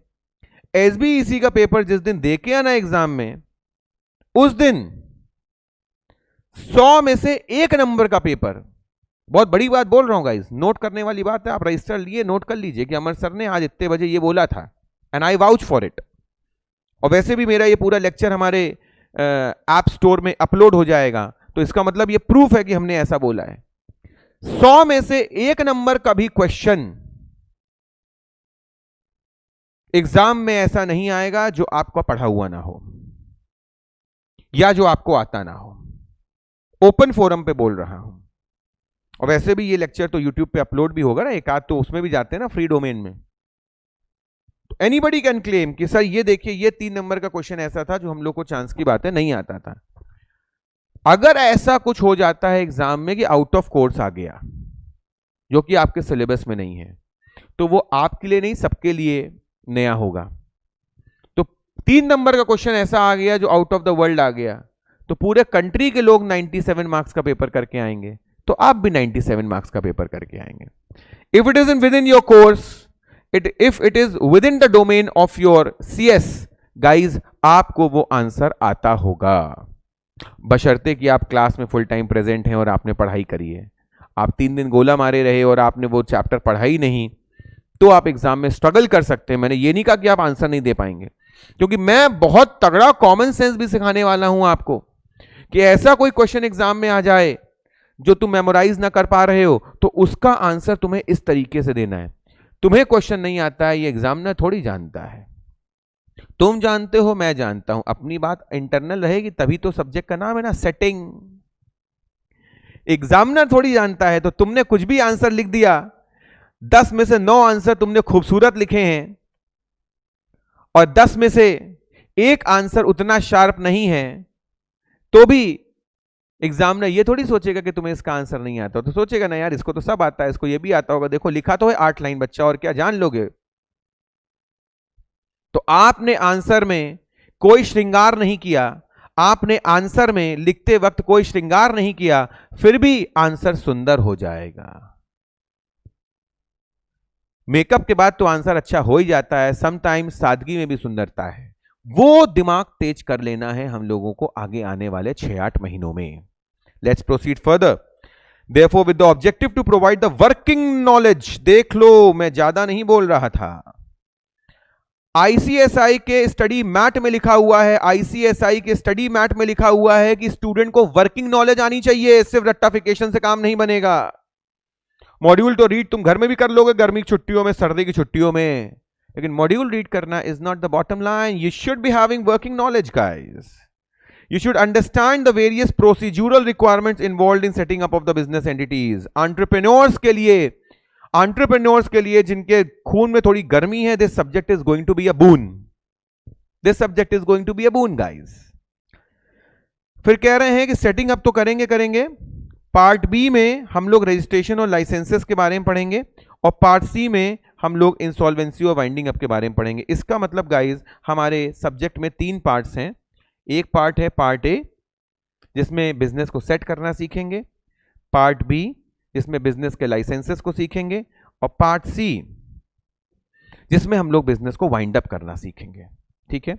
SBEC का पेपर जिस दिन दे के आना एग्जाम में, उस दिन 100 में से 1 नंबर का पेपर, बहुत बड़ी बात बोल रहा हूं गाइस, नोट करने वाली बात है, आप रजिस्टर लिए नोट कर लीजिए कि अमर सर ने आज इतने बजे ये बोला था, and I vouch for it. और वैसे भी मेरा ये पूरा लेक्चर हमारे ऐप स्टोर में अपलोड हो जाएगा, तो इसका मतलब ये प्रूफ है कि हमने ऐसा बोला है। 100 में से 1 नंबर का भी क्वेश्चन एग्जाम में ऐसा नहीं आएगा जो आपका पढ़ा हुआ ना हो या जो आपको आता ना हो। ओपन फोरम पे बोल रहा हूं। और वैसे भी ये लेक्चर तो यूट्यूब पे अपलोड भी होगा ना, एक आध तो उसमें भी जाते हैं ना फ्री डोमेन में। तो एनीबडी कैन क्लेम कि सर ये देखिए ये 3 नंबर का क्वेश्चन ऐसा था जो हम लोग को चांस की बात है नहीं आता था। अगर ऐसा कुछ हो जाता है एग्जाम में कि आउट ऑफ कोर्स आ गया जो कि आपके सिलेबस में नहीं है, तो वो आपके लिए नहीं सबके लिए नया होगा। तो 3 नंबर का क्वेश्चन ऐसा आ गया जो आउट ऑफ द वर्ल्ड आ गया, तो पूरे कंट्री के लोग 97 मार्क्स का पेपर करके आएंगे, तो आप भी 97 मार्क्स का पेपर करके आएंगे। If it is in with in your course, if it is with in the domain of your CS, guys आपको वो आंसर आता होगा, बशर्ते कि आप क्लास में फुल टाइम प्रेजेंट हैं और आपने पढ़ाई करी है। आप 3 दिन गोला मारे रहे और आपने वो चैप्टर पढ़ा ही नहीं, तो आप एग्जाम में स्ट्रगल कर सकते हैं। मैंने ये नहीं कहा कि आप आंसर नहीं दे पाएंगे, क्योंकि मैं बहुत तगड़ा कॉमन सेंस भी सिखाने वाला हूं आपको कि ऐसा कोई क्वेश्चन एग्जाम में आ जाए जो तुम मेमोराइज ना कर पा रहे हो, तो उसका आंसर तुम्हें इस तरीके से देना है। तुम्हें क्वेश्चन नहीं आता है, ये एग्जामिनर थोड़ी जानता है। तुम जानते हो, मैं जानता हूं, अपनी बात इंटरनल रहेगी तभी तो सब्जेक्ट का नाम है ना सेटिंग। एग्जामिनर थोड़ी जानता है। तो तुमने कुछ भी आंसर लिख दिया, 10 में से 9 आंसर तुमने खूबसूरत लिखे हैं और 10 में से 1 आंसर उतना शार्प नहीं है, तो भी एग्जामिनर ये थोड़ी सोचेगा कि तुम्हें इसका आंसर नहीं आता। तो सोचेगा ना यार इसको तो सब आता है, इसको ये भी आता होगा, देखो लिखा तो है 8 लाइन बच्चा, और क्या जान लोगे। तो आपने आंसर में कोई श्रृंगार नहीं किया, आपने आंसर में लिखते वक्त कोई श्रृंगार नहीं किया, फिर भी आंसर सुंदर हो जाएगा। मेकअप के बाद तो आंसर अच्छा हो ही जाता है, समटाइम्स सादगी में भी सुंदरता है। वो दिमाग तेज कर लेना है हम लोगों को आगे आने वाले 6-8 महीनों में। Let's proceed further. Therefore, with the objective to provide the working knowledge, देख लो मैं ज्यादा नहीं बोल रहा था। ICSI के स्टडी मैट में लिखा हुआ है, ICSI के स्टडी मैट में लिखा हुआ है कि स्टूडेंट को वर्किंग नॉलेज आनी चाहिए, सिर्फ रट्टाफिकेशन से काम नहीं बनेगा। मॉड्यूल तो रीड तुम घर में भी कर लोगे, गर्मी की छुट्टियों में, सर्दी की छुट्टियों में, लेकिन मॉड्यूल रीड करना is not the bottom line. You should be having working knowledge guys. You should understand the various procedural requirements involved in setting up of the business entities. Entrepreneurs के लिए जिनके खून में थोड़ी गर्मी है, this subject is going to be a boon. This subject is going to be a boon, guys. फिर कह रहे हैं कि सेटिंग अप तो करेंगे। पार्ट बी में हम लोग रजिस्ट्रेशन और लाइसेंसेस के बारे में पढ़ेंगे, और पार्ट सी में हम लोग इंसॉल्वेंसी और वाइंडिंग अप के बारे में पढ़ेंगे। इसका मतलब गाइज हमारे सब्जेक्ट में 3 पार्ट्स हैं। एक पार्ट है पार्ट ए, जिसमें बिजनेस को सेट करना सीखेंगे, पार्ट बी जिसमें बिजनेस के लाइसेंसेस को सीखेंगे, और पार्ट सी जिसमें हम लोग बिजनेस को वाइंड अप करना सीखेंगे। ठीक है।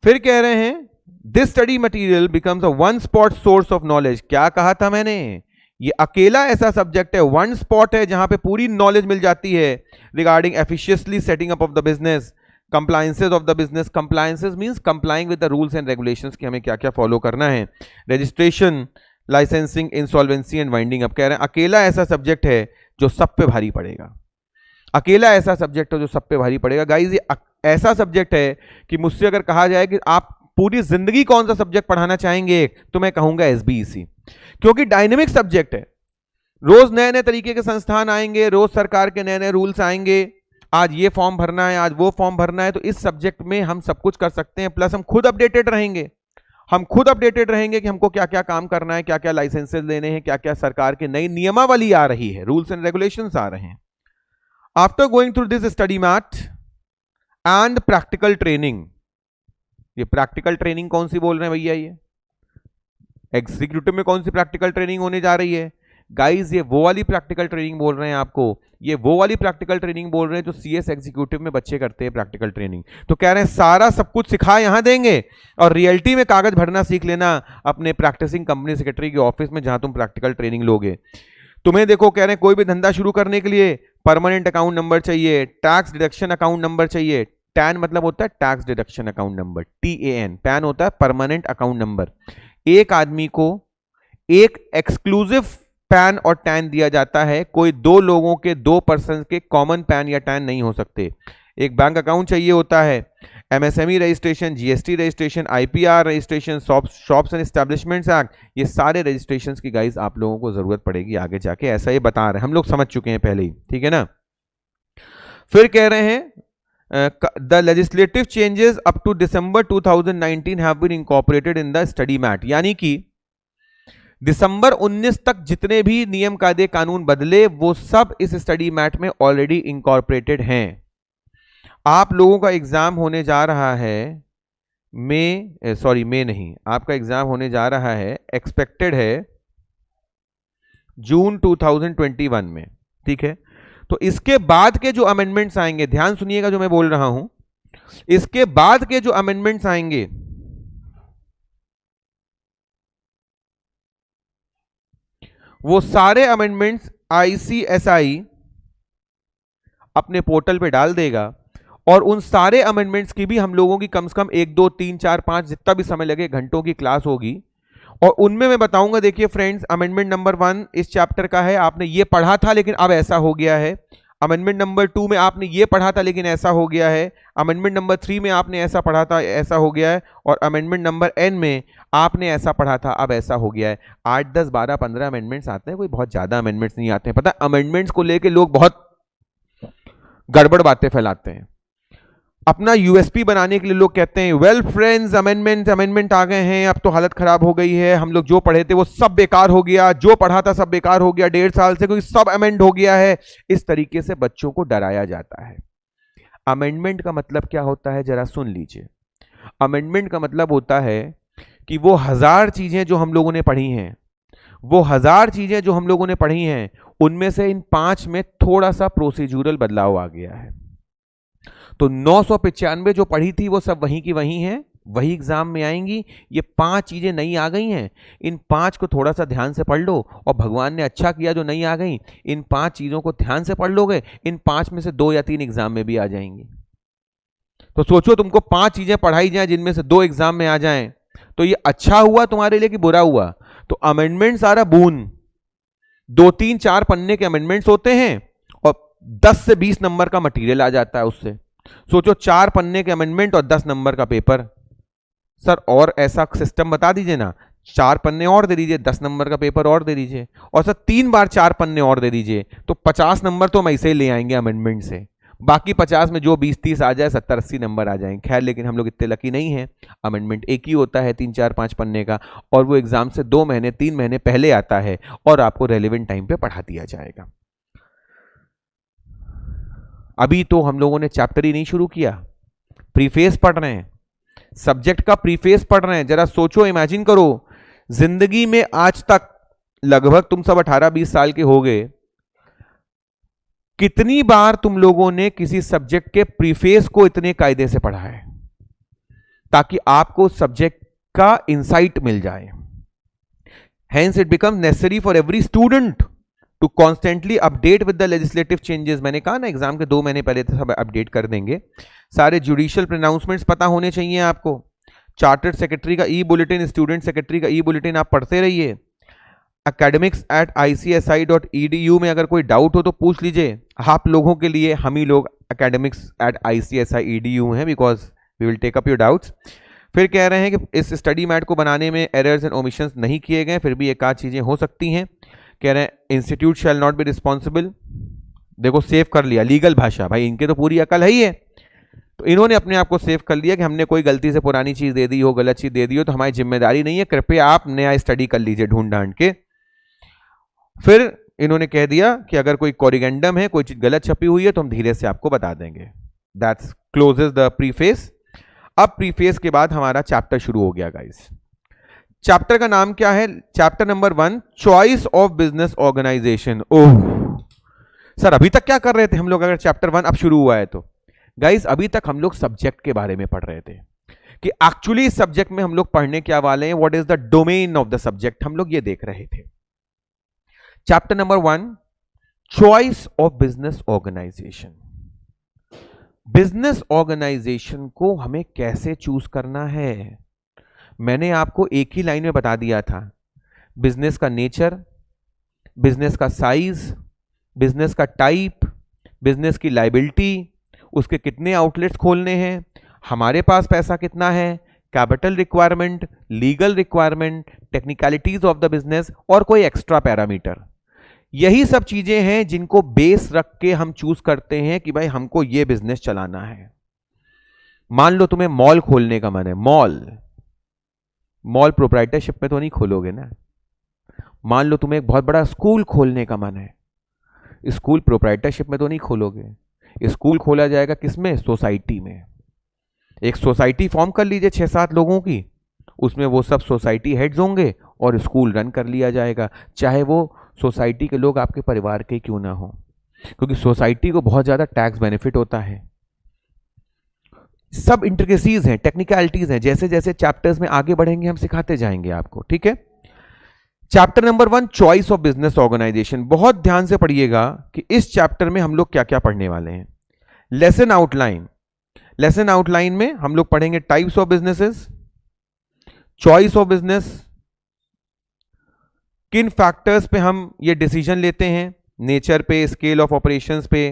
फिर कह रहे हैं this study material becomes a one spot source of knowledge. क्या कहा था मैंने, ये अकेला ऐसा सब्जेक्ट है, वन स्पॉट है जहां पे पूरी नॉलेज मिल जाती है regarding efficiently setting up of the business, compliances of the business. Compliances means complying with the rules and regulations कि हमें क्या क्या फॉलो करना है, registration, licensing, insolvency and winding up. कह रहे हैं अकेला ऐसा सब्जेक्ट है जो सब पे भारी पड़ेगा। अकेला ऐसा सब्जेक्ट है जो सब पे भारी पड़ेगा। गाइज ये ऐसा सब्जेक्ट है कि मुझसे अगर कहा जाए कि आप पूरी जिंदगी कौन सा सब्जेक्ट पढ़ाना चाहेंगे, तो मैं कहूंगा SBEC, क्योंकि डायनेमिक सब्जेक्ट है। रोज नए नए तरीके के संस्थान आएंगे, रोज सरकार के नए नए रूल्स आएंगे, आज ये फॉर्म भरना है, आज वो फॉर्म भरना है। तो इस सब्जेक्ट में हम सब कुछ कर सकते हैं, प्लस हम खुद अपडेटेड रहेंगे। कि हमको क्या क्या काम करना है, क्या क्या लाइसेंसेस लेने हैं, क्या क्या सरकार की नई नियमावली आ रही है, रूल्स एंड रेगुलेशंस आ रहे हैं। After going through this study mat and practical training, ये प्रैक्टिकल ट्रेनिंग कौन सी बोल रहे हैं भैया, ये एग्जीक्यूटिव में कौन सी प्रैक्टिकल ट्रेनिंग होने जा रही है गाइज, ये वो वाली प्रैक्टिकल ट्रेनिंग बोल रहे हैं आपको, ये वो वाली प्रैक्टिकल ट्रेनिंग बोल रहे हैं जो CS एग्जीक्यूटिव में बच्चे करते हैं प्रैक्टिकल ट्रेनिंग। तो कह रहे हैं सारा सब कुछ सिखा यहां देंगे, और रियलिटी में कागज भरना सीख लेना अपने प्रैक्टिसिंग कंपनी सेक्रेटरी के ऑफिस में जहां तुम प्रैक्टिकल ट्रेनिंग लोगे। तुम्हें देखो कह रहे हैं कोई भी धंधा शुरू करने के लिए परमानेंट अकाउंट नंबर चाहिए, टैक्स डिडक्शन अकाउंट नंबर चाहिए, टैन मतलब होता है tax deduction account number, TAN। Pan होता है परमानेंट अकाउंट नंबर। एक आदमी को एक एक्सक्लूसिव पैन और टैन दिया जाता है, कोई दो लोगों के, दो पर्सन के कॉमन पैन या टैन नहीं हो सकते। एक बैंक अकाउंट चाहिए होता है, MSME registration, GST registration, IPR registration, shops and establishments act, ये सारे रजिस्ट्रेशंस की गाइस आप लोगों को जरूरत पड़ेगी आगे जाके, ऐसा ये बता रहे हैं, हम लोग समझ चुके हैं पहले ही, ठीक है ना। फिर कह रहे हैं the legislative changes up to December 2019 have been incorporated in the study mat, यानी कि दिसंबर 19 तक जितने भी नियम कायदे कानून बदले वो सब इस स्टडी मैट में ऑलरेडी इनकॉर्पोरेटेड हैं। आप लोगों का एग्जाम होने जा रहा है मई नहीं, आपका एग्जाम होने जा रहा है, एक्सपेक्टेड है जून 2021 में, ठीक है। तो इसके बाद के जो अमेंडमेंट्स आएंगे, ध्यान सुनिएगा जो मैं बोल रहा हूं, इसके बाद के जो अमेंडमेंट्स आएंगे वो सारे अमेंडमेंट्स ICSI अपने पोर्टल पे डाल देगा, और उन सारे अमेंडमेंट्स की भी हम लोगों की कम से कम 1 2 3 4 5 जितना भी समय लगे घंटों की क्लास होगी, और उनमें मैं बताऊंगा। देखिए फ्रेंड्स, अमेंडमेंट नंबर 1 इस चैप्टर का है, आपने ये पढ़ा था लेकिन अब ऐसा हो गया है। अमेंडमेंट नंबर 2 में आपने ये पढ़ा था लेकिन ऐसा हो गया है। अमेंडमेंट नंबर 3 में आपने ऐसा पढ़ा था, ऐसा हो गया है। और अमेंडमेंट नंबर N में आपने ऐसा पढ़ा था, अब ऐसा हो गया है। 8 10 12 15 अमेंडमेंट्स आते हैं, कोई बहुत ज्यादा अमेंडमेंट्स नहीं आते हैं। पता है, अमेंडमेंट्स को लेके लोग बहुत गड़बड़ बातें फैलाते हैं। अपना USP बनाने के लिए लोग कहते हैं वेल फ्रेंड्स, अमेंडमेंट आ गए हैं, अब तो हालत खराब हो गई है, हम लोग जो पढ़े थे वो सब बेकार हो गया, जो पढ़ा था सब बेकार हो गया, 1.5 साल से कोई सब अमेंड हो गया है। इस तरीके से बच्चों को डराया जाता है। अमेंडमेंट का मतलब क्या होता है, जरा सुन लीजिए। अमेंडमेंट का मतलब होता है कि वो 1000 चीजें जो हम लोगों ने पढ़ी हैं, वो 1000 चीजें जो हम लोगों ने पढ़ी हैं, उनमें से इन 5 में थोड़ा सा प्रोसीजरल बदलाव आ गया है। तो 995 जो पढ़ी थी वो सब वहीं की वहीं हैं, वही एग्जाम में आएंगी। ये 5 चीजें नई आ गई हैं, इन 5 को थोड़ा सा ध्यान से पढ़ लो, और भगवान ने अच्छा किया जो नई आ गई। इन 5 चीजों को ध्यान से पढ़ लोगे, इन 5 में से 2 या 3 एग्जाम में भी आ जाएंगी। तो सोचो, तुमको 5 चीजें पढ़ाई जाए जिनमें से 2 एग्जाम में आ जाएं, तो ये अच्छा हुआ तुम्हारे लिए कि बुरा हुआ। तो अमेंडमेंट सारा बूंद 2 3 4 पन्ने के अमेंडमेंट्स होते हैं, और 10 से 20 नंबर का मटेरियल आ जाता है उससे। सोचो, 4 पन्ने के अमेंडमेंट और 10 नंबर का पेपर। सर और ऐसा सिस्टम बता दीजिए ना, 4 पन्ने और दे दीजिए, 10 नंबर का पेपर और दे दीजिए, और सर 3 बार 4 पन्ने और दे दीजिए, तो 50 नंबर तो हम ऐसे ही ले आएंगे अमेंडमेंट से। बाकी 50 में जो 20 30 आ जाए, 70 80 नंबर आ जाएंगे। खैर, लेकिन हम लोग इतने लकी नहीं हैं। अमेंडमेंट एक ही होता है 3 4 5 पन्ने का, और वो एग्जाम से 2 महीने 3 महीने पहले आता है, और आपको रेलेवेंट टाइम पे पढ़ा दिया जाएगा। अभी तो हम लोगों ने चैप्टर ही नहीं शुरू किया, प्रीफेस पढ़ रहे हैं, सब्जेक्ट का प्रीफेस पढ़ रहे हैं। जरा सोचो, इमेजिन करो, जिंदगी में आज तक लगभग तुम सब 18-20 साल के हो गए, कितनी बार तुम लोगों ने किसी सब्जेक्ट के प्रीफेस को इतने कायदे से पढ़ा है, ताकि आपको सब्जेक्ट का इंसाइट मिल जाए। Hence it becomes necessary for every student to constantly update with the legislative changes। मैंने कहा ना, एग्जाम के 2 महीने पहले तो सब अपडेट कर देंगे। सारे जुडिशियल प्रोनाउंसमेंट्स पता होने चाहिए आपको। चार्टर्ड सेक्रेटरी का ई-बुलेटिन, स्टूडेंट सेक्रेटरी का ई-बुलेटिन आप पढ़ते रहिए। academics@icsi.edu में अगर कोई डाउट हो तो पूछ लीजिए। आप लोगों के लिए हम ही लोग academics@icsi.edu हैं, because we will take up your doubts. फिर कह रहे हैं कि इस स्टडी मैट को बनाने में एरर्स एंड ओमिशंस नहीं किए गए, फिर भी एक आध चीजें हो सकती हैं। कह रहे हैं institute shall not be responsible. देखो, सेव कर लिया, लीगल भाषा, भाई इनके तो पूरी अकल है ही है, तो इन्होंने अपने आप को सेव कर लिया कि हमने कोई गलती से पुरानी चीज दे दी हो, गलत चीज दे दी हो, तो हमारी जिम्मेदारी नहीं है, कृपया आप नया स्टडी कर लीजिए ढूंढ ढांड के। फिर इन्होंने कह दिया कि अगर कोई कोरिगेंडम है, कोई चीज गलत छपी हुई है, तो हम धीरे से आपको बता देंगे। That's closes the preface. अब प्रीफेस के बाद हमारा चैप्टर शुरू हो गया गाइस। चैप्टर का नाम क्या है? Chapter number 1, choice of business organisation. Oh sir, अभी तक क्या कर रहे थे हम लोग? अगर चैप्टर 1 अब शुरू हुआ है तो गाइस, अभी तक हम लोग सब्जेक्ट के बारे में पढ़ रहे थे कि एक्चुअली सब्जेक्ट में हम लोग पढ़ने क्या वाले हैं, what is the domain of the subject, हम लोग ये देख रहे थे। Chapter number 1, choice of business organisation. Business organisation को हमें कैसे चूज करना है, मैंने आपको एक ही लाइन में बता दिया था। बिजनेस का नेचर, बिजनेस का साइज, बिजनेस का टाइप, बिजनेस की लायबिलिटी, उसके कितने आउटलेट्स खोलने हैं, हमारे पास पैसा कितना है, capital requirement, legal requirement, technicalities of the business और कोई एक्स्ट्रा पैरामीटर। यही सब चीजें हैं जिनको बेस रख के हम चूज करते हैं कि भाई हमको ये बिजनेस चलाना है। मान लो तुम्हें मॉल खोलने का मन है, मॉल प्रोप्राइटरशिप में तो नहीं खोलोगे ना। मान लो तुम्हें एक बहुत बड़ा स्कूल खोलने का मन है, स्कूल प्रोप्राइटरशिप में तो नहीं खोलोगे। स्कूल खोला जाएगा किसमें, सोसाइटी में। एक सोसाइटी फॉर्म कर लीजिए 6-7 लोगों की, उसमें वो सब सोसाइटी हेड्स होंगे और स्कूल रन कर लिया जाएगा, चाहे वो सोसाइटी के लोग आपके परिवार के क्यों ना हो, क्योंकि सोसाइटी को बहुत ज्यादा टैक्स बेनिफिट होता है। सब इंट्रिकेसीज हैं, टेक्निकलिटीज हैं, जैसे जैसे चैप्टर्स में आगे बढ़ेंगे हम सिखाते जाएंगे आपको, ठीक है। Chapter number 1, choice of business organisation. बहुत ध्यान से पढ़िएगा कि इस चैप्टर में हम लोग क्या क्या पढ़ने वाले हैं। लेसन आउटलाइन, लेसन आउटलाइन में हम लोग पढ़ेंगे types of businesses, choice of business, किन फैक्टर्स पे हम ये डिसीजन लेते हैं, नेचर पे, स्केल ऑफ ऑपरेशंस पे,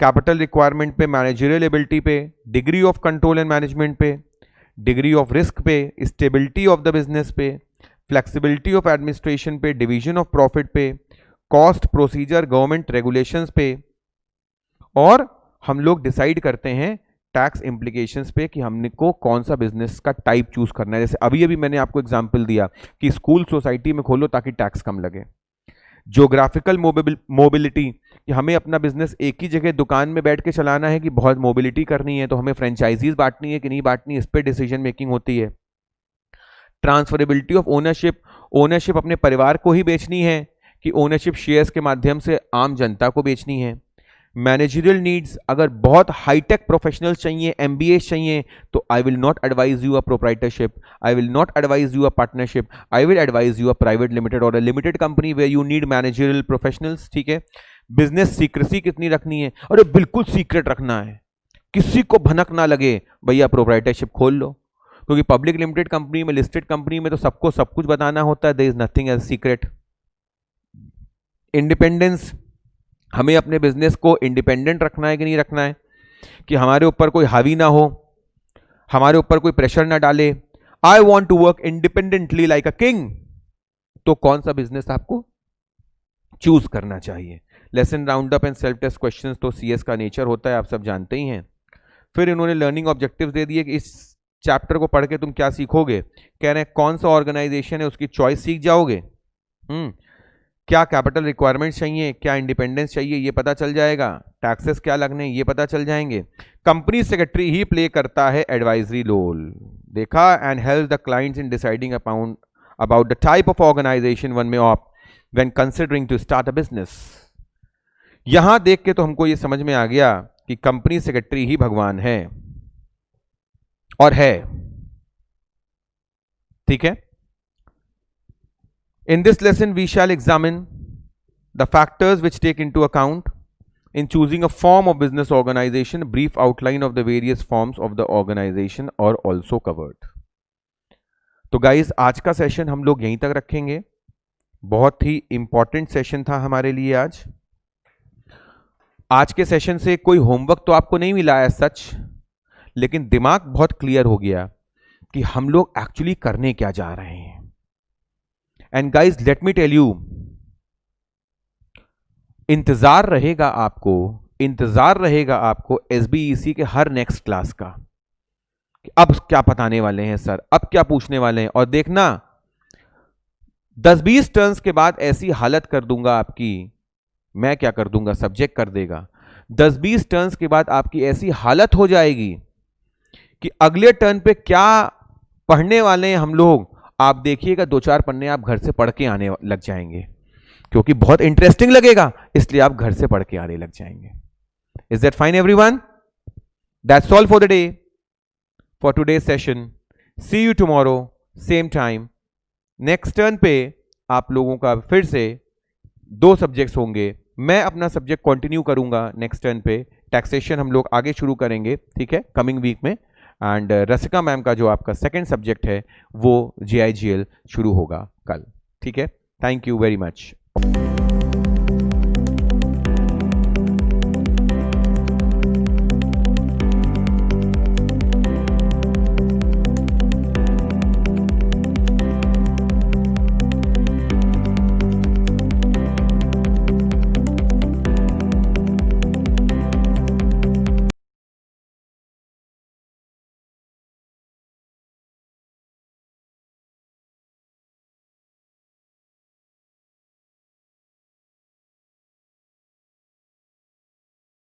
कैपिटल रिक्वायरमेंट पे, मैनेजरियल एबिलिटी पे, degree of control and management पे, डिग्री ऑफ रिस्क पे, स्टेबिलिटी ऑफ द बिजनेस पे, फ्लेक्सिबिलिटी ऑफ एडमिनिस्ट्रेशन पे, डिवीजन ऑफ प्रॉफिट पे, कॉस्ट, प्रोसीजर, गवर्नमेंट रेगुलेशंस पे, और हम लोग डिसाइड करते हैं टैक्स इंप्लीकेशंस पे कि हमने को कौन सा बिजनेस का टाइप चूज करना है। जैसे अभी अभी मैंने आपको एग्जांपल दिया कि स्कूल सोसाइटी में खोलो ताकि टैक्स कम लगे। ज्योग्राफिकल मोबिलिटी, कि हमें अपना बिजनेस एक ही जगह दुकान में बैठ के चलाना है कि बहुत मोबिलिटी करनी है, तो हमें फ्रेंचाइजीज बांटनी है कि नहीं बांटनी, इस पर डिसीजन मेकिंग होती है। ट्रांसफरेबिलिटी ऑफ ओनरशिप, ओनरशिप अपने परिवार को ही बेचनी है कि ओनरशिप शेयर्स के माध्यम से आम जनता को बेचनी है। मैनेजरियल नीड्स, अगर बहुत हाईटेक प्रोफेशनल्स चाहिए, एमबीए चाहिए, तो I will not advise you a proprietorship, I will not advise you a partnership, I will advise you a private limited और a limited company where you need managerial professionals, ठीक है। Business secrecy कितनी रखनी है, अरे बिल्कुल secret रखना है, किसी को भनक ना लगे, भैया प्रोप्राइटरशिप खोल लो, क्योंकि पब्लिक लिमिटेड कंपनी में, लिस्टेड कंपनी में तो सबको सब कुछ बताना होता है, there is nothing as secret. Independence, हमें अपने बिजनेस को इंडिपेंडेंट रखना है कि नहीं रखना है, कि हमारे ऊपर कोई हावी ना हो, हमारे ऊपर कोई प्रेशर ना डाले। I want to work independently like a king, तो कौन सा बिजनेस आपको चूज करना चाहिए। Lesson round up and self test questions तो सीएस का नेचर होता है, आप सब जानते ही हैं। फिर इन्होंने लर्निंग ऑब्जेक्टिव्स दे दिए कि इस चैप्टर को पढ़ के तुम क्या सीखोगे। कह रहे हैं कौन सा ऑर्गेनाइजेशन है उसकी चॉइस सीख जाओगे, क्या कैपिटल रिक्वायरमेंट्स चाहिए, क्या इंडिपेंडेंस चाहिए ये पता चल जाएगा, टैक्सेस क्या लगने ये पता चल जाएंगे। कंपनी सेक्रेटरी ही प्ले करता है एडवाइजरी रोल, देखा, and help the clients in deciding about the type of organisation one may opt when considering to start a business. यहां देख के तो हमको ये समझ में आ गया कि कंपनी सेक्रेटरी ही भगवान है और है, ठीक है। In this lesson, we shall examine the factors which take into account in choosing a form of business organization. Brief outline of the various forms of the organization are also covered. तो guys आज का session हम लोग यहीं तक रखेंगे, बहुत ही important session था हमारे लिए आज। आज के सेशन से कोई होमवर्क तो आपको नहीं मिला है सच, लेकिन दिमाग बहुत क्लियर हो गया कि हम लोग एक्चुअली करने क्या जा रहे हैं। And guys let me tell you, इंतजार रहेगा आपको एसबीईसी के हर नेक्स्ट क्लास का कि अब क्या बताने वाले हैं सर, अब क्या पूछने वाले हैं। और देखना 10-20 टर्न्स के बाद ऐसी हालत कर दूंगा आपकी, मैं क्या कर दूंगा, सब्जेक्ट कर देगा। 10-20 टर्न्स के बाद आपकी ऐसी हालत हो जाएगी कि अगले टर्न पे क्या पढ़ने वाले हैं हम लोग, आप देखिएगा 2-4 पन्ने आप घर से पढ़ के आने लग जाएंगे, क्योंकि बहुत इंटरेस्टिंग लगेगा, इसलिए आप घर से पढ़ के आने लग जाएंगे। Is that fine everyone? That's all for the day, for today's session. See you tomorrow same time. Next turn पे आप लोगों का फिर से 2 सब्जेक्ट्स होंगे, मैं अपना सब्जेक्ट कंटिन्यू करूंगा नेक्स्ट टर्न पे, टैक्सेशन हम लोग आगे शुरू करेंगे, ठीक है, कमिंग वीक में। एंड रसिका मैम का जो आपका सेकंड सब्जेक्ट है वो GIGL शुरू होगा कल, ठीक है। Thank you very much.